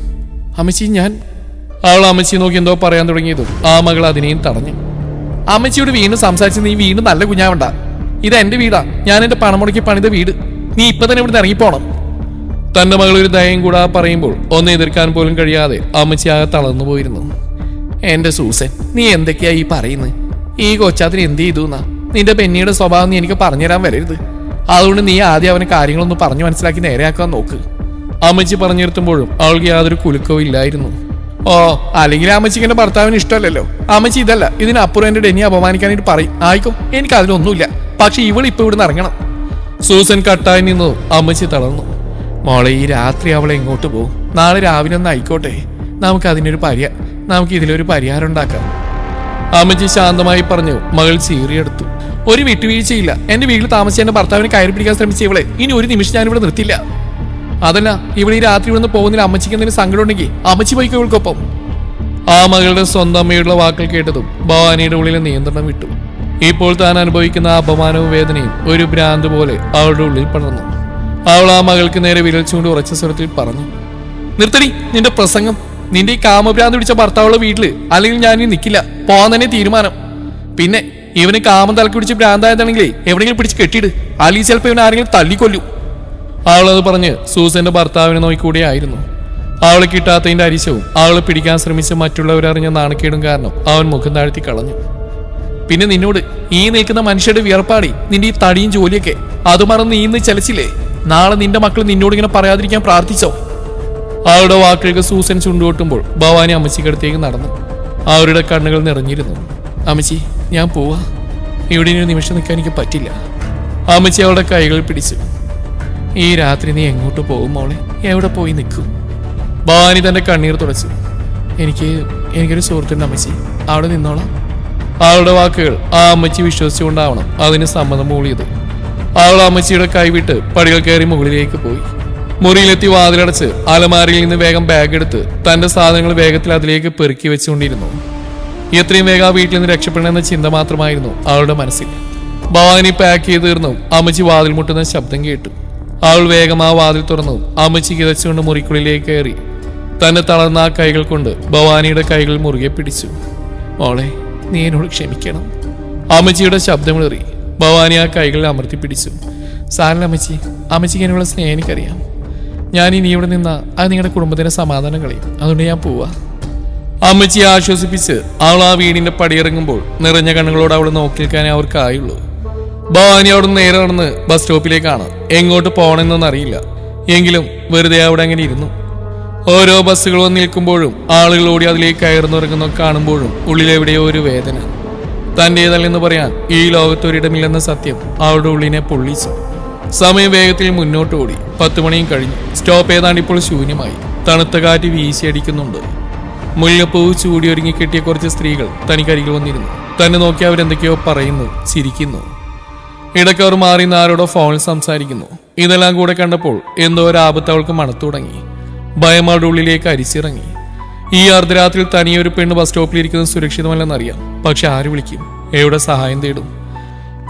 അമ്മച്ചി, ഞാൻ... അവൾ അമ്മച്ചി നോക്കി എന്തോ പറയാൻ തുടങ്ങിയതും ആ മകൾ അതിനെയും തടഞ്ഞു. അമ്മച്ചിയോട് വീണ്ടും സംസാരിച്ച് നീ വീണ്ടും നല്ല കുഞ്ഞാവണ്ട. ഇത് എന്റെ വീടാ, ഞാൻ എന്റെ പണം മുടക്കി പണിത വീട്. നീ ഇപ്പൊ തന്നെ ഇവിടുന്ന് ഇറങ്ങിപ്പോണം. തന്റെ മകൾ ഒരു ദയം കൂടാ പറയുമ്പോൾ ഒന്ന് എതിർക്കാൻ പോലും കഴിയാതെ അമ്മച്ചി ആകെ തളർന്നു പോയിരുന്നു. എന്റെ സൂസൻ, നീ എന്തൊക്കെയാ ഈ പറയുന്നത്? ഈ കൊച്ചാത്തിന് എന്ത് ചെയ്തു എന്നാ? നിന്റെ പെന്നിയുടെ സ്വഭാവം നീ എനിക്ക് പറഞ്ഞുതരാൻ വരരുത്. അതുകൊണ്ട് നീ ആദ്യം അവന് കാര്യങ്ങളൊന്ന് പറഞ്ഞു മനസ്സിലാക്കി നേരെയാക്കാൻ നോക്ക്. അമ്മച്ചി പറഞ്ഞിരുത്തുമ്പോഴും അവൾക്ക് യാതൊരു കുലുക്കവും ഇല്ലായിരുന്നു. ഓ, അല്ലെങ്കിൽ അമ്മച്ചിക്ക് എന്റെ ഭർത്താവിന് ഇഷ്ടമല്ലല്ലോ. അമ്മച്ചി ഇതല്ല, ഇതിനപ്പുറം എന്റെ ഡെന്നി അപമാനിക്കാനായിട്ട് പറയും. ആയിക്കോ, എനിക്ക് അതിലൊന്നുമില്ല. പക്ഷെ ഇവളിപ്പോ ഇവിടുന്ന് ഇറങ്ങണം. സൂസൻ കട്ടായി നിന്നു. അമ്മച്ചി തളർന്നു. മോളെ, ഈ രാത്രി അവളെ എങ്ങോട്ട് പോകും? നാളെ രാവിലെ ഒന്ന് ആയിക്കോട്ടെ. നമുക്ക് ഇതിലൊരു പരിഹാരം ഉണ്ടാക്കാം. അമ്മച്ചി ശാന്തമായി പറഞ്ഞു. മകൾ ചീറിയെടുത്തു. ഒരു വിട്ടുവീഴ്ചയില്ല. എന്റെ വീട്ടിൽ താമസിച്ച എന്റെ ഭർത്താവിനെ കയറി പിടിക്കാൻ ശ്രമിച്ച ഇവളെ ഇനി ഒരു നിമിഷം ഞാൻ ഇവിടെ നിർത്തില്ല. അതല്ല, ഇവിടെ ഈ രാത്രി ഇവിടുന്ന് പോകുന്നതിൽ അമ്മച്ചിക്ക് എന്തെങ്കിലും സങ്കടം ഉണ്ടെങ്കിൽ അമ്മച്ചി പോയിക്കോ ഇവൾക്കൊപ്പം. ആ മകളുടെ സ്വന്തം അമ്മയുടെ വാക്കുകൾ കേട്ടതും ഭവാനിയുടെ ഉള്ളിലെ നിയന്ത്രണം വിട്ടു. ഇപ്പോൾ താൻ അനുഭവിക്കുന്ന അപമാനവും വേദനയും ഒരു ഭ്രാന്ത് പോലെ അവളുടെ ഉള്ളിൽ പടർന്നു. അവൾ ആ മകൾക്ക് നേരെ വിരൽ ചൂണ്ടി ഉറച്ച സ്വരത്തിൽ പറഞ്ഞു. നിർത്തടി നിന്റെ പ്രസംഗം. നിന്റെ ഈ കാമഭ്രാന്ത് പിടിച്ച ഭർത്താവുള്ള വീട്ടില് അല്ലെങ്കിൽ ഞാൻ ഇനി നിൽക്കില്ല. പോകാൻ തന്നെ തീരുമാനം. പിന്നെ ഇവന് കാമം തലക്ക് പിടിച്ച് ഭ്രാന്തായതാണെങ്കിലേ എവിടെയെങ്കിലും പിടിച്ച് കെട്ടിയിട്. അല്ലെങ്കിൽ ചിലപ്പോൾ ഇവനെ ആരെങ്കിലും തല്ലിക്കൊല്ലും. അവളത് പറഞ്ഞ് സൂസന്റെ ഭർത്താവിനെ നോക്കിക്കൂടിയായിരുന്നു. അവളെ കിട്ടാത്തതിന്റെ അരിശവും അവളെ പിടിക്കാൻ ശ്രമിച്ച് മറ്റുള്ളവരറിഞ്ഞ നാണക്കേടും കാരണം അവൻ മുഖം താഴ്ത്തി കളഞ്ഞു. പിന്നെ നിന്നോട് ഈ നിൽക്കുന്ന മനുഷ്യരുടെ വിയർപ്പാടി നിന്റെ ഈ തടിയും ജോലിയൊക്കെ അത് മറന്ന് നീ ഇന്ന് ചലിച്ചില്ലേ? നാളെ നിന്റെ മക്കൾ നിന്നോട് ഇങ്ങനെ പറയാതിരിക്കാൻ പ്രാർത്ഥിച്ചോ? അവളുടെ വാക്കുകൾക്ക് സൂസൻ ചുണ്ടുകൊട്ടുമ്പോൾ ഭവാനി അമ്മച്ചിക്കടുത്തേക്ക് നടന്നു. അവരുടെ കണ്ണുകൾ നിറഞ്ഞിരുന്നു. അമ്മച്ചി, ഞാൻ പോവാ. ഇവിടെ ഒരു നിമിഷം നിൽക്കാൻ എനിക്ക് പറ്റില്ല. അമ്മച്ചി അവളുടെ കൈകൾ പിടിച്ചു. ഈ രാത്രി നീ എങ്ങോട്ട് പോകും മോളെ? എവിടെ പോയി നിൽക്കും? ഭവാനി തന്റെ കണ്ണീർ തുടച്ചു. എനിക്കൊരു സുഹൃത്തുണ്ട് അമ്മച്ചി, അവിടെ നിന്നോളാം. അവളുടെ വാക്കുകൾ ആ അമ്മച്ചി വിശ്വസിച്ചുകൊണ്ടാവണം അതിന് സമ്മതം മൂളിയത്. അവൾ അമ്മച്ചിയുടെ കൈവിട്ട് പടികൾ കയറി മുകളിലേക്ക് പോയി. മുറിയിലെത്തി വാതിലടച്ച് അലമാരയിൽ നിന്ന് വേഗം ബാഗ് എടുത്ത് തന്റെ സാധനങ്ങൾ വേഗത്തിൽ അതിലേക്ക് പെറുക്കി വെച്ചുകൊണ്ടിരുന്നു. എത്രയും വേഗം ആ വീട്ടിൽ നിന്ന് രക്ഷപ്പെടണമെന്ന ചിന്ത മാത്രമായിരുന്നു അവളുടെ മനസ്സിൽ. ഭവാനി പാക്ക് ചെയ്ത് തീർന്നു. അമ്മച്ചി വാതിൽ മുട്ടുന്ന ശബ്ദം കേട്ടു. അവൾ വേഗം ആ വാതിൽ തുറന്നു. അമ്മച്ചി കിതച്ചുകൊണ്ട് മുറിക്കുള്ളിലേക്ക് കയറി തന്നെ തളർന്ന ആ കൈകൾ കൊണ്ട് ഭവാനിയുടെ കൈകൾ മുറുകെ പിടിച്ചു. മോളെ, നീ എന്നോട് ക്ഷമിക്കണം. അമ്മച്ചിയുടെ ശബ്ദമിളറി. ഭവാനി ആ കൈകളിൽ അമർത്തി പിടിച്ചു. സാറിന് അമ്മച്ചിക്ക് എന്നുള്ള സ്നേഹം എനിക്കറിയാം. ഞാൻ ഇനി ഇവിടെ നിന്നാ അത് നിങ്ങളുടെ കുടുംബത്തിന്റെ സമാധാനം കളയും. അതുകൊണ്ട് ഞാൻ പോവാ. അമ്മച്ചിയെ ആശ്വസിപ്പിച്ച് അവൾ ആ വീടിന്റെ പടിയിറങ്ങുമ്പോൾ നിറഞ്ഞ കണ്ണുകളോട് അവൾ നോക്കി നിൽക്കാനേ അവർക്കായുള്ളൂ. ഭവാനി അവിടെ നേരെ നടന്ന് ബസ് സ്റ്റോപ്പിലേക്കാണ്. എങ്ങോട്ട് പോകണമെന്നൊന്നും അറിയില്ല. എങ്കിലും വെറുതെ അവിടെ അങ്ങനെ ഇരുന്നു. ഓരോ ബസ്സുകൾ വന്ന് നിൽക്കുമ്പോഴും ആളുകൾ ഓടി അതിലേക്ക് കയറുന്നിറങ്ങുന്ന കാണുമ്പോഴും ഉള്ളിലെവിടെയോ ഒരു വേദന. തന്റേതല്ലെന്ന് പറയാൻ ഈ ലോകത്തൊരിടമില്ലെന്ന സത്യം അവളുടെ ഉള്ളിനെ പൊള്ളിച്ചു. സമയം വേഗത്തിൽ മുന്നോട്ട് ഓടി. 10 മണിയും കഴിഞ്ഞു. സ്റ്റോപ്പ് ഏതാണ്ട് ഇപ്പോൾ ശൂന്യമായി. തണുത്ത കാറ്റ് വീശിയടിക്കുന്നുണ്ട്. മുല്ലപ്പൂവ് ചൂടിയൊരുങ്ങി കെട്ടിയ കുറച്ച് സ്ത്രീകൾ തനിക്കരികിൽ വന്നിരുന്നു. തന്നെ നോക്കി അവരെന്തൊക്കെയോ പറയുന്നു, ചിരിക്കുന്നു. ഇടയ്ക്ക് അവർ മാറി ആരോടോ ഫോണിൽ സംസാരിക്കുന്നു. ഇതെല്ലാം കൂടെ കണ്ടപ്പോൾ എന്തോ ഒരു ആപത്ത് അവൾക്ക് മണത്തു തുടങ്ങി. ഭയം അവളുടെ ഉള്ളിലേക്ക് അരിച്ചിറങ്ങി. ഈ അർദ്ധരാത്രിയിൽ തനിയൊരു പെണ്ണ് ബസ് സ്റ്റോപ്പിലിരിക്കുന്നത് സുരക്ഷിതമല്ലെന്നറിയാം. പക്ഷെ ആര് വിളിക്കും? എവിടെ സഹായം തേടും?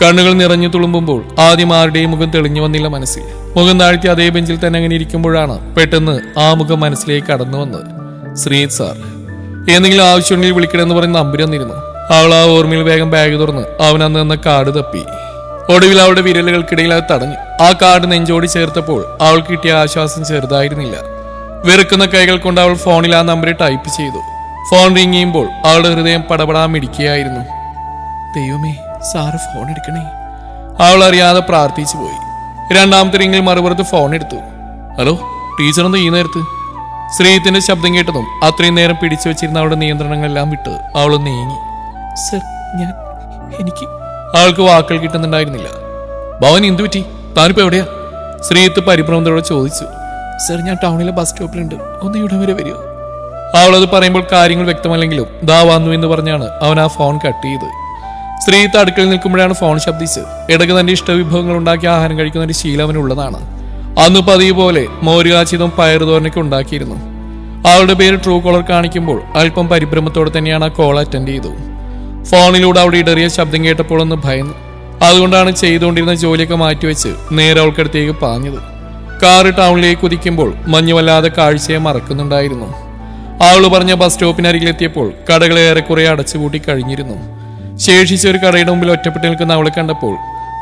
കണ്ണുകൾ നിറഞ്ഞു തുളുമ്പുമ്പോൾ ആദ്യം ആരുടെയും മുഖം തെളിഞ്ഞു വന്നില്ല മനസ്സിൽ. മുഖം താഴ്ത്തി അതേ ബെഞ്ചിൽ തന്നെ അങ്ങനെ ഇരിക്കുമ്പോഴാണ് പെട്ടെന്ന് ആ മുഖം മനസ്സിലേക്ക് കടന്നു വന്നത്. ശ്രീത് സാർ. എന്തെങ്കിലും ആവശ്യമുണ്ടെങ്കിൽ വിളിക്കണമെന്ന് പറഞ്ഞ് നമ്പർ വന്നിരുന്നു. അവൾ ആ ഓർമ്മയിൽ വേഗം ബാഗ് തുറന്ന് അവൻ അന്ന് തന്ന കാർഡ് തപ്പി. ഒടുവിൽ അവളുടെ വിരലുകൾക്കിടയിൽ അത് തടഞ്ഞു. ആ കാർഡ് നെഞ്ചോടി ചേർത്തപ്പോൾ അവൾക്ക് കിട്ടിയ ആശ്വാസം ചെറുതായിരുന്നില്ല. വെറുക്കുന്ന കൈകൾ കൊണ്ട് അവൾ ഫോണിൽ ആ നമ്പർ ടൈപ്പ് ചെയ്തു. ഫോൺ റിങ് ചെയ്യുമ്പോൾ അവളുടെ ഹൃദയം പടപടാൻ മിടിക്കുകയായിരുന്നു. ദൈവമേ, സാറ് ഫോൺ എടുക്കണേ. അവൾ അറിയാതെ പ്രാർത്ഥിച്ചു പോയി. രണ്ടാമത്തെ റിങ്ങിൽ മറുപുറത്ത് ഫോൺ എടുത്തു. ഹലോ, ടീച്ചർ എന്താ ഈ നേരത്ത്? ശ്രീത്തിന്റെ ശബ്ദം കേട്ടതും അത്രയും നേരം പിടിച്ചു വെച്ചിരുന്ന അവളുടെ നിയന്ത്രണങ്ങളെല്ലാം വിട്ട് അവൾ നീങ്ങി. സർ, എനിക്ക് അവൾക്ക് വാക്കുകൾ കിട്ടുന്നുണ്ടായിരുന്നില്ല. ഭവൻ എന്തു പറ്റി? താനിപ്പോ എവിടെയാ? ശ്രീത്ത് പരിഭ്രമത്തോടെ ചോദിച്ചു. സർ, ഞാൻ ടൗണിലെ ബസ് സ്റ്റോപ്പിലുണ്ട്. ഒന്ന് ഇവിടെ വരെ വരുമോ? അവളത് പറയുമ്പോൾ കാര്യങ്ങൾ വ്യക്തമല്ലെങ്കിലും ദാ വന്നു എന്ന് പറഞ്ഞാണ് അവൻ ആ ഫോൺ കട്ട് ചെയ്ത്. ശ്രീത്ത് അടുക്കളയിൽ നിൽക്കുമ്പോഴാണ് ഫോൺ ശബ്ദിച്ച്. ഇടയ്ക്ക് തന്റെ ഇഷ്ടവിഭവങ്ങൾ ഉണ്ടാക്കി ആഹാരം കഴിക്കുന്ന ഒരു ശീലം അവനുള്ളതാണ്. അന്ന് പതിവ് പോലെ മോരുകാച്ചിതും പയറുതോരനൊക്കെ ഉണ്ടാക്കിയിരുന്നു. അവളുടെ പേര് ട്രൂ കോളർ കാണിക്കുമ്പോൾ അല്പം പരിഭ്രമത്തോടെ തന്നെയാണ് ആ കോൾ അറ്റൻഡ് ചെയ്തു. ഫോണിലൂടെ അവിടെ ഇടറിയ ശബ്ദം കേട്ടപ്പോൾ ഒന്ന് ഭയന്നു. അതുകൊണ്ടാണ് ചെയ്തുകൊണ്ടിരുന്ന ജോലിയൊക്കെ മാറ്റിവെച്ച് നേരെ അവൾക്കടുത്തേക്ക് പാഞ്ഞത്. കാറ് ടൗണിലേക്ക് കുതിക്കുമ്പോൾ മഞ്ഞ് വല്ലാതെ കാഴ്ചയെ മറക്കുന്നുണ്ടായിരുന്നു. അവൾ പറഞ്ഞ ബസ് സ്റ്റോപ്പിനരികിലെത്തിയപ്പോൾ കടകൾ ഏറെക്കുറെ അടച്ചുപൂട്ടി കഴിഞ്ഞിരുന്നു. ശേഷിച്ച ഒരു കടയുടെ മുമ്പിൽ ഒറ്റപ്പെട്ട് നിൽക്കുന്ന അവളെ കണ്ടപ്പോൾ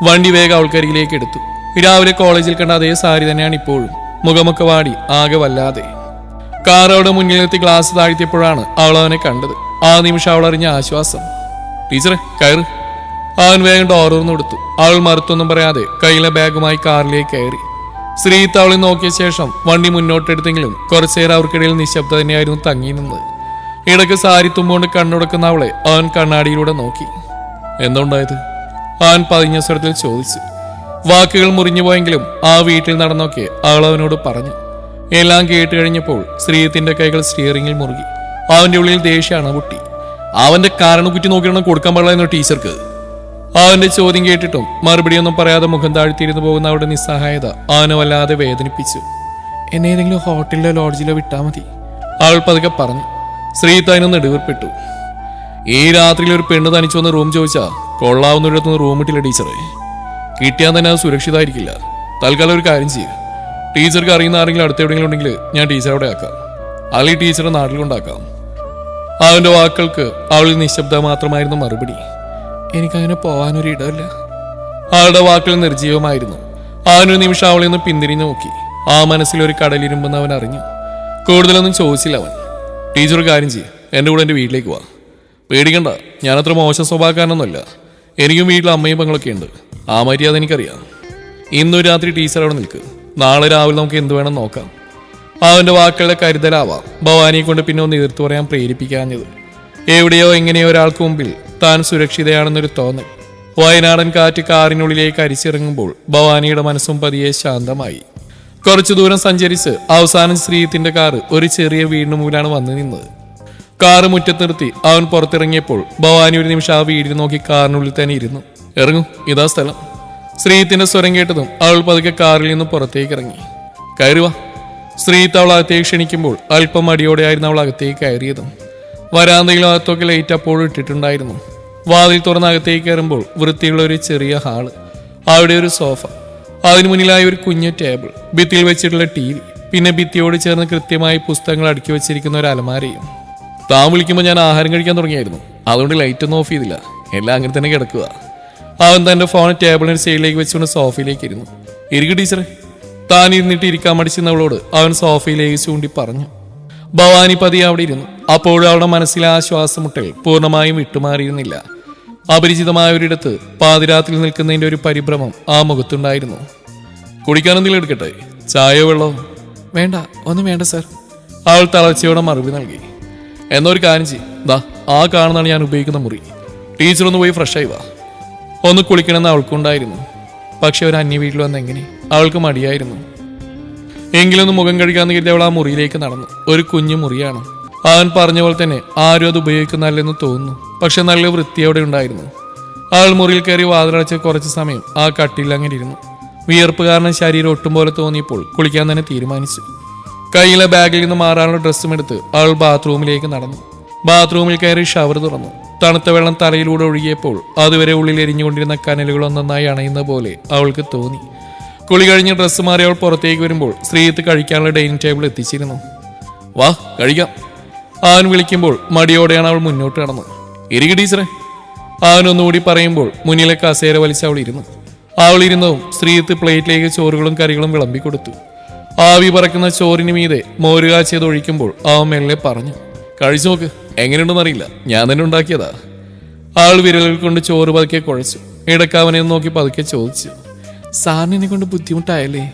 വണ്ടി വേഗം അവൾക്കരികിലേക്ക് എടുത്തു. രാവിലെ കോളേജിൽ കണ്ട അതേ സാരി തന്നെയാണ് ഇപ്പോഴും. മുഖമൊക്കെ വാടി ആകെ വല്ലാതെ. കാർ അവിടെ മുന്നിലെത്തി ഗ്ലാസ് താഴ്ത്തിയപ്പോഴാണ് അവൾ അവനെ കണ്ടത്. ആ നിമിഷം അവൾ അറിഞ്ഞ ആശ്വാസം. ടീച്ചറെ, കയറ്. അവൻ വേഗം ഡോറൊന്നു കൊടുത്തു. അവൾ മറുത്തൊന്നും പറയാതെ കയ്യിലെ ബാഗുമായി കാറിലേക്ക് കയറി. ശ്രീത്ത് അവളെ നോക്കിയ ശേഷം വണ്ടി മുന്നോട്ടെടുത്തെങ്കിലും കുറച്ചേരം അവർക്കിടയിൽ നിശബ്ദ തന്നെയായിരുന്നു തങ്ങി നിന്നത്. ഇടയ്ക്ക് സാരി തുമ്പോണ്ട് കണ്ണുടക്കുന്ന അവളെ അവൻ കണ്ണാടിയിലൂടെ നോക്കി. എന്തുണ്ടായത്? അവൻ പതിഞ്ഞ സ്വരത്തിൽ ചോദിച്ചു. വാക്കുകൾ മുറിഞ്ഞുപോയെങ്കിലും ആ വീട്ടിൽ നടന്നൊക്കെ അവൾ അവനോട് പറഞ്ഞു. എല്ലാം കേട്ട് കഴിഞ്ഞപ്പോൾ ശ്രീത്തിന്റെ കൈകൾ സ്റ്റിയറിംഗിൽ മുറുകി. അവന്റെ ഉള്ളിൽ ദേഷ്യമാണ് പൊട്ടി. അവന്റെ കാരണം കുറ്റി നോക്കിയാണ് കൊടുക്കാൻ പാടില്ല ടീച്ചർക്ക്. അവന്റെ ചോദ്യം കേട്ടിട്ടും മറുപടിയൊന്നും പറയാതെ മുഖം താഴ്ത്തിയിരുന്നു പോകുന്ന അവരുടെ നിസ്സഹായത അവനെ വല്ലാതെ വേദനിപ്പിച്ചു. എന്നെ ഏതെങ്കിലും ഹോട്ടലിലോ ലോഡ്ജിലോ വിട്ടാൽ മതി, അവൾ പതുക്കെ പറഞ്ഞു. ശ്രീത്ത് അതിനൊന്ന് നെടുവേർപ്പെട്ടു. ഈ രാത്രിയിൽ ഒരു പെണ്ണ് തനിച്ചു വന്ന് റൂം ചോദിച്ചാ കൊള്ളാവുന്നൊരിടത്തുനിന്ന് റൂം ഇട്ടില്ല ടീച്ചറെ. കിട്ടിയാൽ തന്നെ അത് സുരക്ഷിതമായിരിക്കില്ല. തൽക്കാലം ഒരു കാര്യം ചെയ്യുക. ടീച്ചർക്ക് അറിയുന്ന ആരെങ്കിലും അടുത്ത് എവിടെയെങ്കിലും ഉണ്ടെങ്കിൽ ഞാൻ ടീച്ചറോടെ ആക്കാം, അല്ലെങ്കിൽ ടീച്ചറെ നാട്ടിൽ കൊണ്ടാക്കാം. അവന്റെ വാക്കുകൾക്ക് അവളിൽ നിശബ്ദ മാത്രമായിരുന്നു മറുപടി. എനിക്കങ്ങനെ പോവാനൊരു ഇടമില്ല. അവളുടെ വാക്കുകൾ നിർജീവമായിരുന്നു. അവനൊരു നിമിഷം അവളിൽ നിന്ന് പിന്തിരിഞ്ഞു നോക്കി. ആ മനസ്സിലൊരു കടലിരുമ്പെന്ന് അവൻ അറിഞ്ഞു. കൂടുതലൊന്നും ചോദിച്ചില്ല അവൻ. ടീച്ചർ കാര്യം ചെയ്യും, എൻ്റെ കൂടെ എൻ്റെ വീട്ടിലേക്ക് വാ. പേടിക്കണ്ട, ഞാനത്ര മോശം സ്വഭാവക്കാരനൊന്നുമല്ല. എനിക്കും വീട്ടിൽ അമ്മയും പെങ്ങളൊക്കെ ഉണ്ട്. ആ മര്യാദ എനിക്കറിയാം. ഇന്നൊരു രാത്രി ടീച്ചർ അവിടെ നിൽക്ക്. നാളെ രാവിലെ നമുക്ക് എന്ത് വേണം നോക്കാം. അവന്റെ വാക്കുകളുടെ കരുതലാവാം ഭവാനിയെ കൊണ്ട് പിന്നെ ഒന്ന് എതിർത്തു പറയാൻ പ്രേരിപ്പിക്കാഞ്ഞത്. എവിടെയോ എങ്ങനെയോ ഒരാൾക്ക് മുമ്പിൽ താൻ സുരക്ഷിതയാണെന്നൊരു തോന്നൽ. വയനാടൻ കാറ്റ് കാറിനുള്ളിലേക്ക് അരിച്ചിറങ്ങുമ്പോൾ ഭവാനിയുടെ മനസ്സും പതിയെ ശാന്തമായി. കുറച്ചു ദൂരം സഞ്ചരിച്ച് അവസാനം ശ്രീത്തിന്റെ കാറ് ഒരു ചെറിയ വീടിന് മുമ്പിലാണ് വന്നു നിന്നത്. കാറ് മുറ്റത്ത് നിർത്തി അവൻ പുറത്തിറങ്ങിയപ്പോൾ ഭവാനി ഒരു നിമിഷം ആ വീടിന് നോക്കി കാറിനുള്ളിൽ തന്നെ ഇരുന്നു. ഇറങ്ങും, ഇതാ സ്ഥലം. ശ്രീത്തിന്റെ സ്വരം കേട്ടതും അവൾ പതുക്കെ കാറിൽ നിന്ന് പുറത്തേക്ക് ഇറങ്ങി. കയറുവാ. ശ്രീത്ത് അവൾ അകത്തേക്ക് ക്ഷണിക്കുമ്പോൾ അല്പം മടിയോടെയായിരുന്നു അവൾ അകത്തേക്ക് കയറിയതും. വരാന്തയിലും അകത്തൊക്കെ ലൈറ്റ് അപ്പോഴും ഇട്ടിട്ടുണ്ടായിരുന്നു. വാതിൽ തുറന്ന് അകത്തേക്ക് കയറുമ്പോൾ വൃത്തിയുള്ള ഒരു ചെറിയ ഹാള്, അവിടെ ഒരു സോഫ, അതിനു മുന്നിലായി ഒരു കുഞ്ഞു ടേബിൾ, ഭിത്തിയിൽ വെച്ചിട്ടുള്ള TV, പിന്നെ ഭിത്തിയോട് ചേർന്ന് കൃത്യമായി പുസ്തകങ്ങൾ അടുക്കി വെച്ചിരിക്കുന്ന ഒരു അലമാരയും. താൻ വിളിക്കുമ്പോൾ ഞാൻ ആഹാരം കഴിക്കാൻ തുടങ്ങിയായിരുന്നു, അതുകൊണ്ട് ലൈറ്റ് ഒന്നും ഓഫ് ചെയ്തില്ല. എല്ലാം അങ്ങനെ തന്നെ കിടക്കുക. അവൻ തന്റെ ഫോൺ ടേബിളിന് സൈഡിലേക്ക് വെച്ചുകൊണ്ട് സോഫയിലേക്ക് ഇരുന്നു. ഇരിക്കു ടീച്ചറെ. താൻ ഇരുന്നിട്ട് ഇരിക്കാൻ മടിച്ചെന്നവളോട് അവൻ സോഫയിലേക്ക് ചൂണ്ടി പറഞ്ഞു. ഭവാനി പതിയെ അവിടെ ഇരുന്നു. അപ്പോഴും അവളുടെ മനസ്സിലെ ആ ശ്വാസമുട്ടൽ പൂർണ്ണമായും വിട്ടുമാറിയിരുന്നില്ല. അപരിചിതമായ ഒരിടത്ത് പാതിരാത്രിയിൽ നിൽക്കുന്നതിന്റെ ഒരു പരിഭ്രമം ആ മുഖത്തുണ്ടായിരുന്നു. കുടിക്കാനെന്തെങ്കിലും എടുക്കട്ടെ? ചായയോ വെള്ളമോ? വേണ്ട, ഒന്നും വേണ്ട സർ. അവൾ തളർച്ചയോടെ മറുപടി നൽകി. എന്നൊരു കാര്യം ചെയ്യും, ദാ ആ കാണുന്നതാണ് ഞാൻ ഉപയോഗിക്കുന്ന മുറി. ടീച്ചർ ഒന്ന് പോയി ഫ്രഷായി വാ. ഒന്ന് കുളിക്കണമെന്ന് അവൾക്കുണ്ടായിരുന്നു. പക്ഷെ ഒരു അന്യ വീട്ടിൽ വന്ന് എങ്ങനെ? അവൾക്ക് മടിയായിരുന്നു. എങ്കിലൊന്ന് മുഖം കഴുകാന്ന് കരുതി അവൾ ആ മുറിയിലേക്ക് നടന്നു. ഒരു കുഞ്ഞു മുറിയാണ്. അവൻ പറഞ്ഞ പോലെ തന്നെ ആരും അത് ഉപയോഗിക്കുന്നതല്ലെന്ന് തോന്നുന്നു. പക്ഷെ നല്ല വൃത്തിയോടെ ഉണ്ടായിരുന്നു. അവൾ മുറിയിൽ കയറി വാതിലടച്ച് കുറച്ച് സമയം ആ കട്ടിൽ അങ്ങനെ ഇരുന്നു. വിയർപ്പ് കാരണം ശരീരം ഒട്ടും പോലെ തോന്നിയപ്പോൾ കുളിക്കാൻ തന്നെ തീരുമാനിച്ചു. കയ്യിലെ ബാഗിൽ നിന്ന് മാറാനുള്ള ഡ്രസ്സും എടുത്ത് അവൾ ബാത്റൂമിലേക്ക് നടന്നു. ബാത്റൂമിൽ കയറി ഷവർ തുറന്നു. തണുത്ത വെള്ളം തലയിലൂടെ ഒഴുകിയപ്പോൾ അതുവരെ ഉള്ളിൽ എരിഞ്ഞുകൊണ്ടിരുന്ന കനലുകൾ ഒന്നൊന്നായി അണയുന്ന പോലെ അവൾക്ക് തോന്നി. കുളി കഴിഞ്ഞ് ഡ്രസ്സ് മാറി അവൾ പുറത്തേക്ക് വരുമ്പോൾ ശ്രീത്ത് കഴിക്കാനുള്ള ഡൈനിങ് ടേബിൾ എത്തിച്ചിരുന്നു. വാ കഴിക്കാം. അവൻ വിളിക്കുമ്പോൾ മടിയോടെയാണ് അവൾ മുന്നോട്ട് കടന്നത്. ഇരിക്ക് ടീച്ചറെ. അവനൊന്നുകൂടി പറയുമ്പോൾ മുന്നിലെ കസേര വലിച്ച് അവൾ ഇരുന്നു. അവൾ ഇരുന്നതും ശ്രീത്ത് പ്ലേറ്റിലേക്ക് ചോറുകളും കറികളും വിളമ്പിക്കൊടുത്തു. ആവി പറക്കുന്ന ചോറിന് മീതെ മോരുകാച്ചിയത് ഒഴിക്കുമ്പോൾ അവൻ മെല്ലെ പറഞ്ഞു, കഴിച്ചു നോക്ക്, എങ്ങനെയുണ്ടെന്നറിയില്ല, ഞാൻ തന്നെ ഉണ്ടാക്കിയതാ. അവൾ വിരലുകൾ കൊണ്ട് ചോറ് പതുക്കെ കുഴച്ചു. ഇടയ്ക്ക് അവനെ നോക്കി പതുക്കെ ചോദിച്ചു, സാറിനെ കൊണ്ട് ബുദ്ധിമുട്ടായല്ലേ?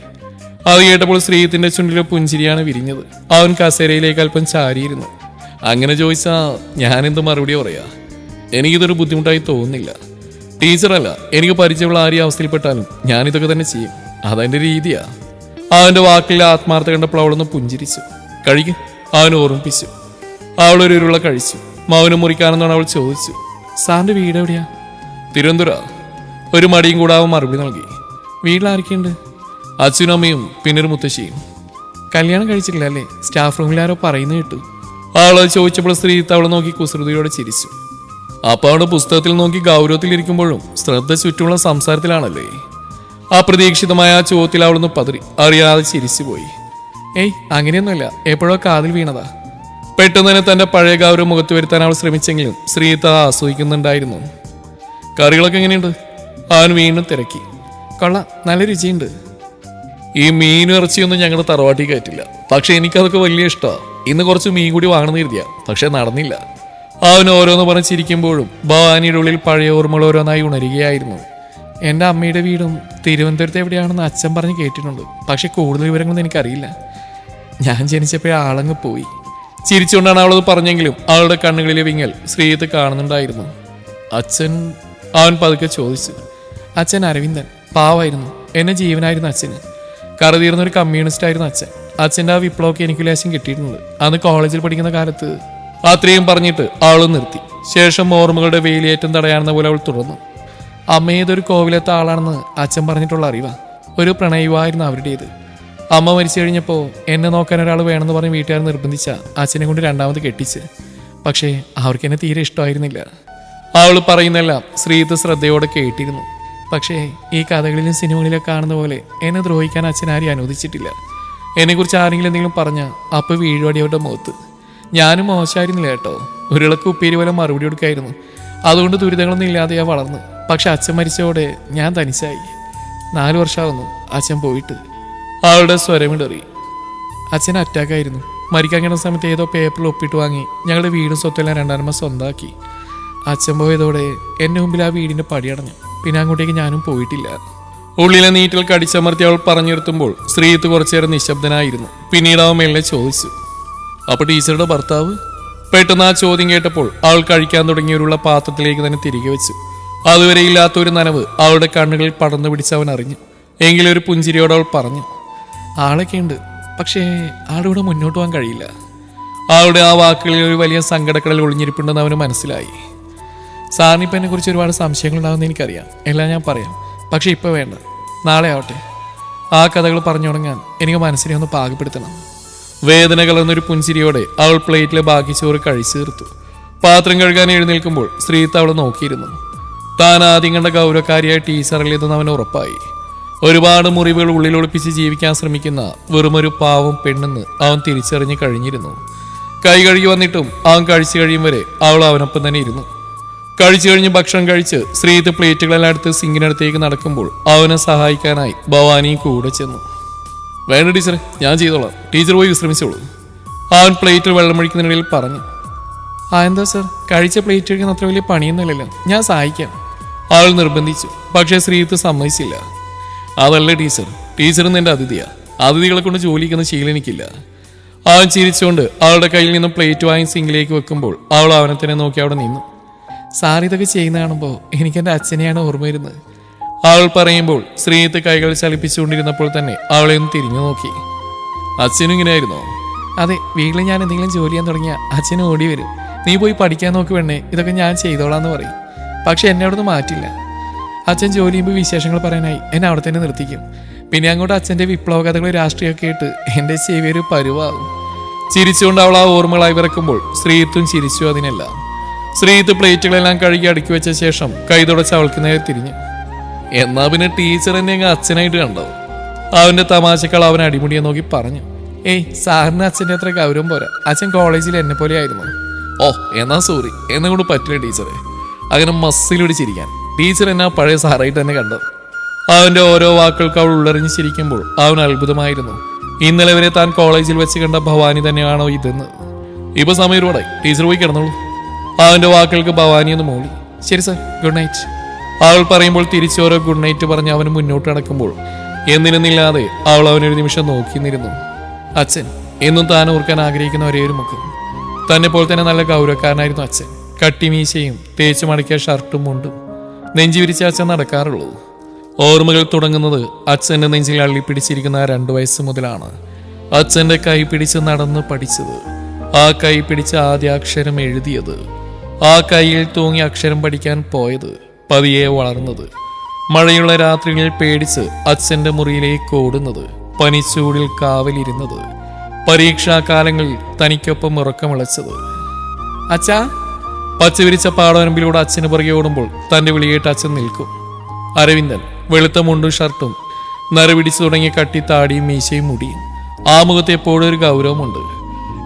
അത് കേട്ടപ്പോൾ ശ്രീത്തിന്റെ ചുണ്ടിലെ പുഞ്ചിരിയാണ് വിരിഞ്ഞത്. അവൻ കസേരയിലേക്ക് അല്പം ചാരിയിരുന്നു. അങ്ങനെ ചോദിച്ചാ ഞാനെന്ത് മറുപടി പറയാ? എനിക്കിതൊരു ബുദ്ധിമുട്ടായി തോന്നുന്നില്ല. ടീച്ചറല്ല, എനിക്ക് പരിചയമുള്ള ആരെയും അവസ്ഥയിൽപ്പെട്ടാലും ഞാനിതൊക്കെ തന്നെ ചെയ്യും. അതെന്റെ രീതിയാ. അവന്റെ വാക്കിൽ ആത്മാർത്ഥ കണ്ടപ്പോൾ അവളൊന്ന് പുഞ്ചിരിച്ചു. കഴിക്ക്, അവൻ ഓർമ്മിപ്പിച്ചു. അവളൊരു ഉരുള കഴിച്ചു. മൗനം മുറിക്കാനെന്നാണ് അവൾ ചോദിച്ചു. സാറിന്റെ വീട് എവിടെയാ? തിരുവനന്തപുരം. ഒരു മടിയും കൂടാവും മറുപടി നൽകി. വീട്ടിലാരൊക്കെയുണ്ട്? അച്ഛനും അമ്മയും പിന്നെ ഒരു മുത്തശ്ശിയും. കല്യാണം കഴിച്ചിട്ടില്ല അല്ലേ? സ്റ്റാഫ് റൂമിലാരോ പറയുന്ന കേട്ടു. അവളത് ചോദിച്ചപ്പോൾ ശ്രീത്ത് അവളെ നോക്കി കുസൃതിയോടെ ചിരിച്ചു. അപ്പൊ അവളുടെ പുസ്തകത്തിൽ നോക്കി ഗൗരവത്തിലിരിക്കുമ്പോഴും ശ്രദ്ധ ചുറ്റുമുള്ള സംസാരത്തിലാണല്ലേ? അപ്രതീക്ഷിതമായ ആ ചോദ്യത്തിൽ അവളൊന്ന് പതറി അറിയാതെ ചിരിച്ചുപോയി. ഏയ് അങ്ങനെയൊന്നുമില്ല, എപ്പോഴോ കാതിൽ വീണതാ. പെട്ടെന്ന് തന്നെ തന്റെ പഴയ ഗൗരവം മുഖത്ത് വരുത്താൻ അവൾ ശ്രമിച്ചെങ്കിലും ശ്രീത്ത് ആസ്വദിക്കുന്നുണ്ടായിരുന്നു. കറികളൊക്കെ എങ്ങനെയുണ്ട്? അവൻ വീണ്ടും തിരക്കി. കൊള്ളാം, നല്ല രുചിയുണ്ട്. ഈ മീൻ ഇറച്ചിയൊന്നും ഞങ്ങളുടെ തറവാട്ടിൽ കയറ്റില്ല. പക്ഷെ എനിക്കതൊക്കെ വലിയ ഇഷ്ടമാണ്. ഇന്ന് കുറച്ച് മീൻ കൂടി വാങ്ങണമെന്ന് കരുതിയ, പക്ഷെ നടന്നില്ല. അവൻ ഓരോന്ന് പറഞ്ഞിരിക്കുമ്പോഴും ഭവാനിയുടെ ഉള്ളിൽ പഴയ ഓർമ്മകൾ ഓരോന്നായി ഉണരുകയായിരുന്നു. എൻ്റെ അമ്മയുടെ വീടും തിരുവനന്തപുരത്ത് എവിടെയാണെന്ന് അച്ഛൻ പറഞ്ഞ് കേട്ടിട്ടുണ്ട്. പക്ഷെ കൂടുതൽ വിവരങ്ങളൊന്നും എനിക്കറിയില്ല. ഞാൻ ജനിച്ചപ്പോഴേ ആളങ്ങ് പോയി. ചിരിച്ചുകൊണ്ടാണ് അവളത് പറഞ്ഞെങ്കിലും അവളുടെ കണ്ണുകളിലെ വിങ്ങൽ ശ്രീത്ത് കാണുന്നുണ്ടായിരുന്നു. അച്ഛൻ? അവൻ പതുക്കെ ചോദിച്ചു. അച്ഛൻ അരവിന്ദൻ, പാവായിരുന്നു. എന്നെ ജീവനായിരുന്നു അച്ഛന്. കറുതീർന്നൊരു കമ്മ്യൂണിസ്റ്റ് ആയിരുന്നു അച്ഛൻ. അച്ഛൻ്റെ ആ വിപ്ലവമൊക്കെ എനിക്ക് ലേശം കിട്ടിയിട്ടുണ്ട്. അന്ന് കോളേജിൽ പഠിക്കുന്ന കാലത്ത്. അത്രയും പറഞ്ഞിട്ട് അവളും നിർത്തി. ശേഷം ഓർമ്മകളുടെ വേലിയേറ്റം തടയാണെന്ന പോലെ അവൾ തുടർന്നു. അമ്മ ഏതൊരു കോവിലത്തെ ആളാണെന്ന് അച്ഛൻ പറഞ്ഞിട്ടുള്ള അറിവാ. ഒരു പ്രണയമായിരുന്നു അവരുടേത്. അമ്മ മരിച്ചു കഴിഞ്ഞപ്പോൾ എന്നെ നോക്കാൻ ഒരാൾ വേണമെന്ന് പറഞ്ഞ് വീട്ടുകാർ നിർബന്ധിച്ച അച്ഛനെ കൊണ്ട് രണ്ടാമത് കെട്ടിച്ച്. പക്ഷേ അവർക്ക് എന്നെ തീരെ ഇഷ്ടമായിരുന്നില്ല. അവൾ പറയുന്നെല്ലാം ശ്രീത്ത് ശ്രദ്ധയോടെ കേട്ടിരുന്നു. പക്ഷേ ഈ കഥകളിലും സിനിമകളിലൊക്കെ കാണുന്ന പോലെ എന്നെ ദ്രോഹിക്കാൻ അച്ഛൻ ആരെയും അനുവദിച്ചിട്ടില്ല. എന്നെക്കുറിച്ച് ആരെങ്കിലും എന്തെങ്കിലും പറഞ്ഞാൽ അപ്പോൾ വീഴുവടി അവരുടെ മുഖത്ത്. ഞാനും മോശമായിരുന്നില്ല കേട്ടോ. ഒരിളക്ക് ഉപ്പേരി പോലെ മറുപടി കൊടുക്കായിരുന്നു. അതുകൊണ്ട് ദുരിതങ്ങളൊന്നും ഇല്ലാതെയാ വളർന്ന്. പക്ഷെ അച്ഛൻ മരിച്ചതോടെ ഞാൻ തനിച്ചായി. 4 വർഷമാകുന്നു അച്ഛൻ പോയിട്ട്. അവളുടെ സ്വരമിടറി. അച്ഛൻ അറ്റാക്കായിരുന്നു. മരിക്കാൻ കിടന്ന സമയത്ത് ഏതോ പേപ്പറിൽ ഒപ്പിട്ട് വാങ്ങി ഞങ്ങളുടെ വീടും സ്വത്തെല്ലാം രണ്ടാനമ്മ സ്വന്തമാക്കി. അച്ഛൻ പോയതോടെ എൻ്റെ മുമ്പിൽ ആ വീടിൻ്റെ പടിയടഞ്ഞു. പിന്നെ അങ്ങോട്ടേക്ക് ഞാനും പോയിട്ടില്ല. ഉള്ളിലെ നീറ്റിൽ കടിച്ചമർത്തി അവൾ പറഞ്ഞിരുത്തുമ്പോൾ ശ്രീത്ത് കുറച്ചേരം നിശബ്ദനായിരുന്നു. പിന്നീട് അവൻ മെല്ലെ ചോദിച്ചു, അപ്പൊ ടീച്ചറുടെ ഭർത്താവ്? പെട്ടെന്ന് ആ ചോദ്യം കേട്ടപ്പോൾ അവൾ കഴിക്കാൻ തുടങ്ങിയവരുള്ള പാത്രത്തിലേക്ക് തന്നെ തിരികെ വെച്ചു. അതുവരെ ഇല്ലാത്തൊരു നനവ് അവളുടെ കണ്ണുകളിൽ പടർന്നു പിടിച്ച് അവൻ അറിഞ്ഞു. എങ്കിലും ഒരു പുഞ്ചിരിയോട് അവൾ പറഞ്ഞു, ആളൊക്കെ ഉണ്ട്, പക്ഷേ ആളിവിടെ മുന്നോട്ട് പോകാൻ കഴിയില്ല. അവളുടെ ആ വാക്കുകളിൽ ഒരു വലിയ സങ്കടക്കടൽ ഒളിഞ്ഞിരിപ്പുണ്ടെന്ന് അവന് മനസ്സിലായി. സാറിനിപ്പോൾ എന്നെക്കുറിച്ച് ഒരുപാട് സംശയങ്ങളുണ്ടാകുമെന്ന് എനിക്കറിയാം. എല്ലാം ഞാൻ പറയാം. പക്ഷെ ഇപ്പോൾ വേണ്ട, നാളെ ആവട്ടെ. ആ കഥകൾ പറഞ്ഞു തുടങ്ങാൻ എനിക്ക് മനസ്സിനെ ഒന്ന് പാകപ്പെടുത്തണം. വേദന കലർന്നൊരു പുഞ്ചിരിയോടെ അവൾ പ്ലേറ്റിലെ ബാക്കി ചോറ് കഴിച്ചു തീർത്തു. പാത്രം കഴുകാൻ എഴുന്നേൽക്കുമ്പോൾ ശ്രീത്ത് അവളെ നോക്കിയിരുന്നു. താൻ ആദ്യം കണ്ട ഗൗരവക്കാരിയായ ടീച്ചറിലേതെന്ന് അവന് ഉറപ്പായി. ഒരുപാട് മുറിവുകൾ ഉള്ളിലൊളിപ്പിച്ച് ജീവിക്കാൻ ശ്രമിക്കുന്ന വെറുമൊരു പാവം പെണ്ണെന്ന് അവൻ തിരിച്ചറിഞ്ഞു കഴിഞ്ഞിരുന്നു. കൈ കഴുകി വന്നിട്ടും അവൻ കഴിച്ചു കഴിയും വരെ അവൾ അവനൊപ്പം തന്നെ ഇരുന്നു. കഴിച്ചു കഴിഞ്ഞ് ഭക്ഷണം കഴിച്ച് ശ്രീത്ത് പ്ലേറ്റുകളെല്ലാം എടുത്ത് സിങ്കിനടുത്തേക്ക് നടക്കുമ്പോൾ അവനെ സഹായിക്കാനായി ഭവാനിയും കൂടെ ചെന്നു. വേണ്ട ടീച്ചറെ, ഞാൻ ചെയ്തോളാം, ടീച്ചർ പോയി വിശ്രമിച്ചോളൂ. അവൻ പ്ലേറ്റിൽ വെള്ളമൊഴിക്കുന്നതിനിടയിൽ പറഞ്ഞു. എന്താ സർ, കഴിച്ച പ്ലേറ്റ് കഴിക്കുന്ന അത്ര വലിയ പണിയൊന്നുമില്ലല്ലോ, ഞാൻ സഹായിക്കാം. അവൾ നിർബന്ധിച്ചു. പക്ഷേ ശ്രീത്ത് സമ്മതിച്ചില്ല. അതല്ല ടീച്ചർ, ടീച്ചർ എൻ്റെ അതിഥിയാ. അതിഥികളെ കൊണ്ട് ജോലിക്കുന്ന ശീലം എനിക്കില്ല. അവൻ ചിരിച്ചുകൊണ്ട് അവളുടെ കയ്യിൽ നിന്നും പ്ലേറ്റ് വാങ്ങി സിങ്കിലേക്ക് വെക്കുമ്പോൾ അവൾ അവനെ തന്നെ നോക്കി അവിടെ നിന്നു. സാർ ഇതൊക്കെ ചെയ്യുന്ന കാണുമ്പോൾ എനിക്ക് എൻ്റെ അച്ഛനെയാണ് ഓർമ്മ വരുന്നത്. അവൾ പറയുമ്പോൾ ശ്രീജിത്ത് കൈകൾ ചലിപ്പിച്ചുകൊണ്ടിരുന്നപ്പോൾ തന്നെ അവളെ ഒന്ന് തിരിഞ്ഞു നോക്കി. അച്ഛനും ഇങ്ങനെയായിരുന്നോ? അതെ, വീട്ടിൽ ഞാൻ എന്തെങ്കിലും ജോലി ചെയ്യാൻ തുടങ്ങിയാൽ അച്ഛൻ ഓടി വരും. നീ പോയി പഠിക്കാൻ നോക്ക് പെണ്ണേ, ഇതൊക്കെ ഞാൻ ചെയ്തോളാന്ന് പറയും. പക്ഷെ എന്നെ അവിടെ നിന്ന് മാറ്റില്ല. അച്ഛൻ ജോലി ചെയ്യുമ്പോൾ വിശേഷങ്ങൾ പറയാനായി എന്നെ അവിടെ തന്നെ നിർത്തിക്കും. പിന്നെ അങ്ങോട്ട് അച്ഛൻ്റെ വിപ്ലവ കഥകൾ രാഷ്ട്രീയമൊക്കെ ആയിട്ട് എൻ്റെ ചെവി ഒരു പരുവാകും. ചിരിച്ചുകൊണ്ട് അവൾ ആ ഓർമ്മകളായി വിറക്കുമ്പോൾ ശ്രീജിത്തും ചിരിച്ചു. അതിനെല്ലാം ശ്രീജിത്ത് പ്ലേറ്റുകളെല്ലാം കഴുകി അടുക്കി വെച്ച ശേഷം കൈ തുടച്ച് അവൾക്ക് നേരെ തിരിഞ്ഞു. എന്നാ പിന്നെ ടീച്ചർ എന്നെ അങ്ങ് അച്ഛനായിട്ട് കണ്ടോ? അവന്റെ തമാശകൾ അവൻ അടിമുടിയെ നോക്കി പറഞ്ഞു. ഏയ്, സാറിന് അച്ഛൻ്റെ അത്ര ഗൗരവം പോരാ. അച്ഛൻ കോളേജിൽ എന്നെ പോലെ ആയിരുന്നു. ഓ, എന്നാ സോറി, എന്നെ കൊണ്ട് പറ്റില്ല ടീച്ചറെ. അങ്ങനെ മസ്സിലിടിച്ചിരിക്കാൻ ടീച്ചർ എന്നെ പഴയ സാറായിട്ട് തന്നെ കണ്ടത്. അവന്റെ ഓരോ വാക്കുകൾക്ക് അവൾ ഉള്ളറിഞ്ഞ് ചിരിക്കുമ്പോൾ അവൻ അത്ഭുതമായിരുന്നു. ഇന്നലെ വരെ താൻ കോളേജിൽ വെച്ച് കണ്ട ഭവാനി തന്നെയാണോ ഇതെന്ന്. ഇപ്പൊ സമയം ഒരുപാടെ, ടീച്ചർ പോയി കിടന്നോളൂ. അവന്റെ വാക്കുകൾക്ക് ഭവാനി ഒന്ന് മൂളി. ശരി സാർ, ഗുഡ് നൈറ്റ്. അവൾ പറയുമ്പോൾ തിരിച്ചോരോ ഗുഡ് നൈറ്റ് പറഞ്ഞ് അവന് മുന്നോട്ട് നടക്കുമ്പോൾ എന്നിരുന്നില്ലാതെ അവൾ അവനൊരു നിമിഷം നോക്കി നിന്നിരുന്നു. അച്ഛൻ എന്നും താൻ ഓർക്കാൻ ആഗ്രഹിക്കുന്ന ഒരേ ഒരു മുഖം. തന്നെ പോലെ തന്നെ നല്ല ഗൗരവക്കാരനായിരുന്നു അച്ഛൻ. കട്ടിമീശയും തേച്ചു മടക്കിയ ഷർട്ടും മുണ്ടും നെഞ്ചി വിരിച്ച അച്ഛൻ നടക്കാറുള്ളൂ. ഓർമ്മകൾ തുടങ്ങുന്നത് അച്ഛൻ്റെ നെഞ്ചിൽ അള്ളിപ്പിടിച്ചിരിക്കുന്ന 2 വയസ്സ് മുതലാണ്. അച്ഛൻ്റെ കൈ പിടിച്ച് നടന്ന് പഠിച്ചത്, ആ കൈ പിടിച്ച് ആദ്യ അക്ഷരം എഴുതിയത്, ആ കൈയിൽ തൂങ്ങി അക്ഷരം പഠിക്കാൻ പോയത്, പതിയെ വളർന്നത്, മഴയുള്ള രാത്രികളിൽ പേടിച്ച് അച്ഛൻ്റെ മുറിയിലേക്ക് ഓടുന്നത്, പനിച്ചൂടിൽ കാവലിരുന്നത്, പരീക്ഷാകാലങ്ങളിൽ തനിക്കൊപ്പം ഉറക്കമിളച്ചത്. അച്ഛാ. പച്ചവിരിച്ച പാടവരമ്പിലൂടെ അച്ഛന് പുറകെ ഓടുമ്പോൾ തൻ്റെ വിളിയേട്ട് അച്ഛൻ നിൽക്കും. അരവിന്ദൻ വെളുത്ത മുണ്ടും ഷർട്ടും, നരപിടിച്ചു തുടങ്ങിയ കട്ടി താടിയും മീശയും മുടിയും. ആ മുഖത്ത് എപ്പോഴും ഒരു ഗൗരവമുണ്ട്.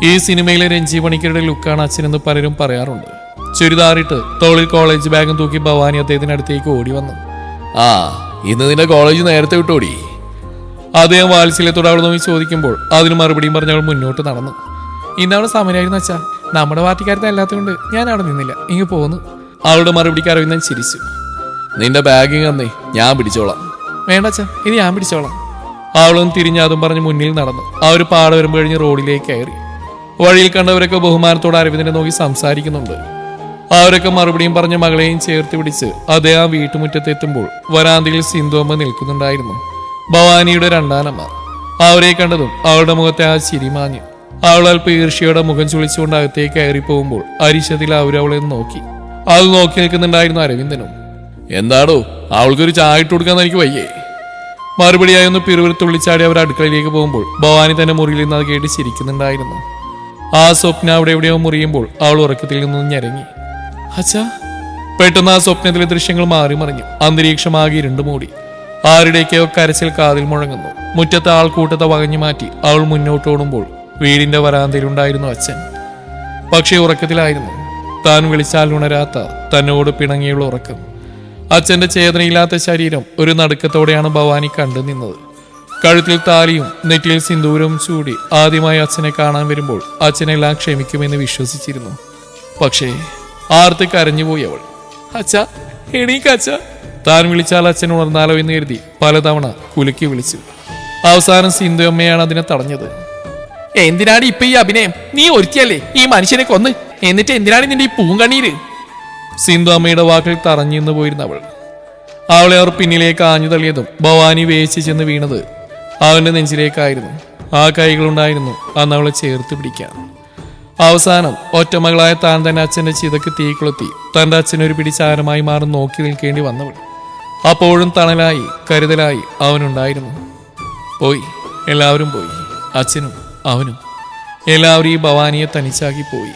ഈ സിനിമയിലെ രഞ്ജി പണിക്കരുടെ ലുക്കാണ് അച്ഛനെന്ന് പലരും പറയാറുണ്ട്. ചുരിദാറിട്ട് തോളിൽ കോളേജ് ബാഗും തൂക്കി ഭവാനി അദ്ദേഹത്തിനടുത്തേക്ക് ഓടി വന്നു. ആ, ഇന്ന് നിന്റെ കോളേജ് നേരത്തെ വിട്ടോടി. അദ്ദേഹം വാത്സല്യത്തോടെ അവൾ നോക്കി ചോദിക്കുമ്പോൾ അതിന് മറുപടിയും പറഞ്ഞ് അവൾ മുന്നോട്ട് നടന്നു. ഇന്നവിടെ സമരമായിരുന്നു അച്ഛാ. നമ്മുടെ പാർട്ടിക്കാരത്തെ അല്ലാത്തതുകൊണ്ട് ഞാൻ അവിടെ നിന്നില്ല, ഇങ്ങ് പോന്നു. അവളുടെ മറുപടിക്ക് അരവിന്ദൻ ചിരിച്ചു. നിന്റെ ബാഗിങ് തന്നേ, ഞാൻ പിടിച്ചോളാം. വേണ്ട അച്ഛാ, ഇത് ഞാൻ പിടിച്ചോളാം. അവളൊന്ന് തിരിഞ്ഞ് അതും പറഞ്ഞ് മുന്നിൽ നടന്നു. ആ ഒരു പാട വരുമ്പോ കഴിഞ്ഞ് റോഡിലേക്ക് കയറി. വഴിയിൽ കണ്ടവരൊക്കെ ബഹുമാനത്തോടെ അരവിന്ദനെ നോക്കി സംസാരിക്കുന്നുണ്ട്. അവരൊക്കെ മറുപടിയും പറഞ്ഞ് മകളെയും ചേർത്ത് പിടിച്ച് അദ്ദേഹം ആ വീട്ടുമുറ്റത്തെത്തുമ്പോൾ വരാന്തയിൽ സിന്ധുവമ്മ നിൽക്കുന്നുണ്ടായിരുന്നു. ഭവാനിയുടെ രണ്ടാനമ്മ. അവരെ കണ്ടതും അവളുടെ മുഖത്തെ ആ ചിരിമാഞ്ഞു. അവൾ അല്പം ഈർഷ്യയുടെ മുഖം ചുളിച്ചുകൊണ്ട് അകത്തേക്ക് കയറി പോകുമ്പോൾ അരിശത്തിൽ അവരവളെ നോക്കി. അത് നോക്കി നിൽക്കുന്നുണ്ടായിരുന്നു അരവിന്ദനും. എന്താടോ, അവൾക്കൊരു ചായ ഇട്ട് കൊടുക്കാൻ എനിക്ക് വയ്യേ? മറുപടിയായി ഒന്ന് പിറുവിറുത്തുള്ളിച്ചാടി അവർ അടുക്കളയിലേക്ക് പോകുമ്പോൾ ഭവാനി തന്നെ മുറിയിൽ നിന്ന് അത് കേട്ട് ചിരിക്കുന്നുണ്ടായിരുന്നു. ആ സ്വപ്നം അവിടെ എവിടെയോ മുറിയുമ്പോൾ അവൾ ഉറക്കത്തിൽ നിന്നും ഞരങ്ങി. അച്ഛാ. പെട്ടെന്ന് ആ സ്വപ്നത്തിലെ ദൃശ്യങ്ങൾ മാറി മറിഞ്ഞു. അന്തരീക്ഷമാകെ ഇരുണ്ടു മൂടി. ആരുടെയൊക്കെയോ കരച്ചിൽ കാതിൽ മുഴങ്ങുന്നു. മുറ്റത്തെ ആൾക്കൂട്ടത്തെ വകഞ്ഞു മാറ്റി അവൾ മുന്നോട്ടോടുമ്പോൾ വീടിന്റെ വരാന്തയിലുണ്ടായിരുന്നു അച്ഛൻ. പക്ഷേ ഉറക്കത്തിലായിരുന്നു. താൻ വിളിച്ചാൽ ഉണരാത്ത തന്നോട് പിണങ്ങിയുള്ള ഉറക്കം. അച്ഛന്റെ ചേതനയില്ലാത്ത ശരീരം ഒരു നടുക്കത്തോടെയാണ് ഭവാനി കണ്ടു നിന്നത്. കഴുത്തിൽ താലിയും നെറ്റിയിൽ സിന്ദൂരവും ചൂടി ആദ്യമായി അച്ഛനെ കാണാൻ വരുമ്പോൾ അച്ഛനെല്ലാം ക്ഷമിക്കുമെന്ന് വിശ്വസിച്ചിരുന്നു. പക്ഷേ ആർത്ത് കരഞ്ഞുപോയി അവൾ. അച്ഛാ, എണീക്കച്ഛ. താൻ വിളിച്ചാൽ അച്ഛൻ ഉണർന്നാലോ എന്ന് കരുതി പലതവണ കുലുക്കി വിളിച്ചു. അവസാനം സിന്ധു അമ്മയാണ് അതിനെ തടഞ്ഞത്. എന്തിനാണ് ഇപ്പൊ ഈ അഭിനയം? നീ ഒരുത്തിയല്ലേ ഈ മനുഷ്യനെ കൊന്ന്? എന്നിട്ട് എന്തിനാണ് നിന്റെ ഈ പൂങ്കണ്ണീര്? സിന്ധു അമ്മയുടെ വാക്കിൽ തറഞ്ഞിന്ന് പോയിരുന്ന അവളെ അവർ പിന്നിലേക്ക് ആഞ്ഞു തള്ളിയതും ഭവാനി വേച്ച് ചെന്ന് വീണത് അവന്റെ നെഞ്ചിലേക്കായിരുന്നു. ആ കൈകളുണ്ടായിരുന്നു അന്ന് അവളെ ചേർത്ത് പിടിക്കാൻ. അവസാനം ഒറ്റമകളായ താൻ തന്നെ അച്ഛന്റെ ചിതക്ക് തീ കൊളുത്തി തന്റെ അച്ഛനൊരു പിടിച്ചാരമായി മാറി നോക്കി നിൽക്കേണ്ടി വന്നവൾ. അപ്പോഴും തണലായി കരുതലായി അവനുണ്ടായിരുന്നു. പോയി, എല്ലാവരും പോയി. അച്ഛനും അവനും എല്ലാവരും ഈ ഭവാനിയെ തനിച്ചാക്കി പോയി.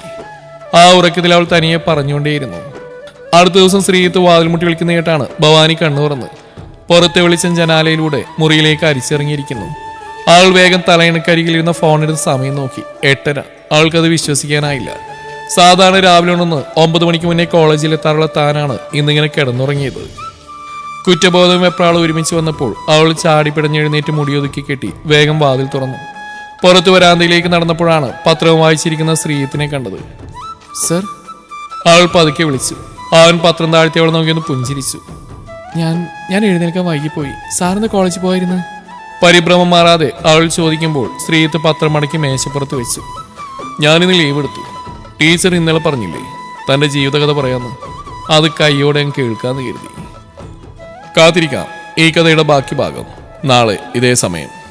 ആ ഉറക്കത്തിൽ അവൾ തനിയെ പറഞ്ഞുകൊണ്ടേയിരുന്നു. അടുത്ത ദിവസം ശ്രീജിത്ത് വാതിൽമുട്ടി വിളിക്കുന്ന കേട്ടാണ് ഭവാനി കണ്ണു തുറന്ന്. പുറത്തെ വെളിച്ചം ജനാലയിലൂടെ മുറിയിലേക്ക് അരിച്ചിറങ്ങിയിരിക്കുന്നു. അവൾ വേഗം തലയിണക്കരികിലിരുന്ന ഫോണെടുത്ത് സമയം നോക്കി. 8:30. അവൾക്കത് വിശ്വസിക്കാനായില്ല. സാധാരണ രാവിലെ ഉണർന്ന് 9 മണിക്ക് മുന്നേ കോളേജിലെത്താറുള്ള താനാണ് ഇന്നിങ്ങനെ കിടന്നുറങ്ങിയത്. കുറ്റബോധവും വെപ്രാളും ഒരുമിച്ച് വന്നപ്പോൾ അവൾ ചാടിപ്പിടഞ്ഞെഴുന്നേറ്റ് മുടിയൊതുക്കി കെട്ടി വേഗം വാതിൽ തുറന്നു. പുറത്തു വരാന്തയിലേക്ക് നടന്നപ്പോഴാണ് പത്രവും വായിച്ചിരിക്കുന്ന ശ്രീജിത്തിനെ കണ്ടത്. സർ. അവൾ പതുക്കെ വിളിച്ചു. അവൻ പത്രം താഴ്ത്തി അവൾ നോക്കിയൊന്ന് പുഞ്ചിരിച്ചു. ഞാൻ എഴുന്നേൽക്കാൻ വൈകിപ്പോയി. സാറിന്ന് കോളേജിൽ പോയിരുന്നു? പരിഭ്രമം മാറാതെ അവൾ ചോദിക്കുമ്പോൾ ശ്രീത്ത് പത്രം മടക്കി മേശപ്പുറത്ത് വെച്ചു. ഞാനിന്ന് ലീവ് എടുത്തു. ടീച്ചർ ഇന്നലെ പറഞ്ഞില്ലേ തന്റെ ജീവിതകഥ പറയാന്ന്. അത് കൈയോടെ ഞാൻ കേൾക്കാന്ന് കരുതി. കാത്തിരിക്കാം ഈ കഥയുടെ ബാക്കി ഭാഗം നാളെ ഇതേ സമയം.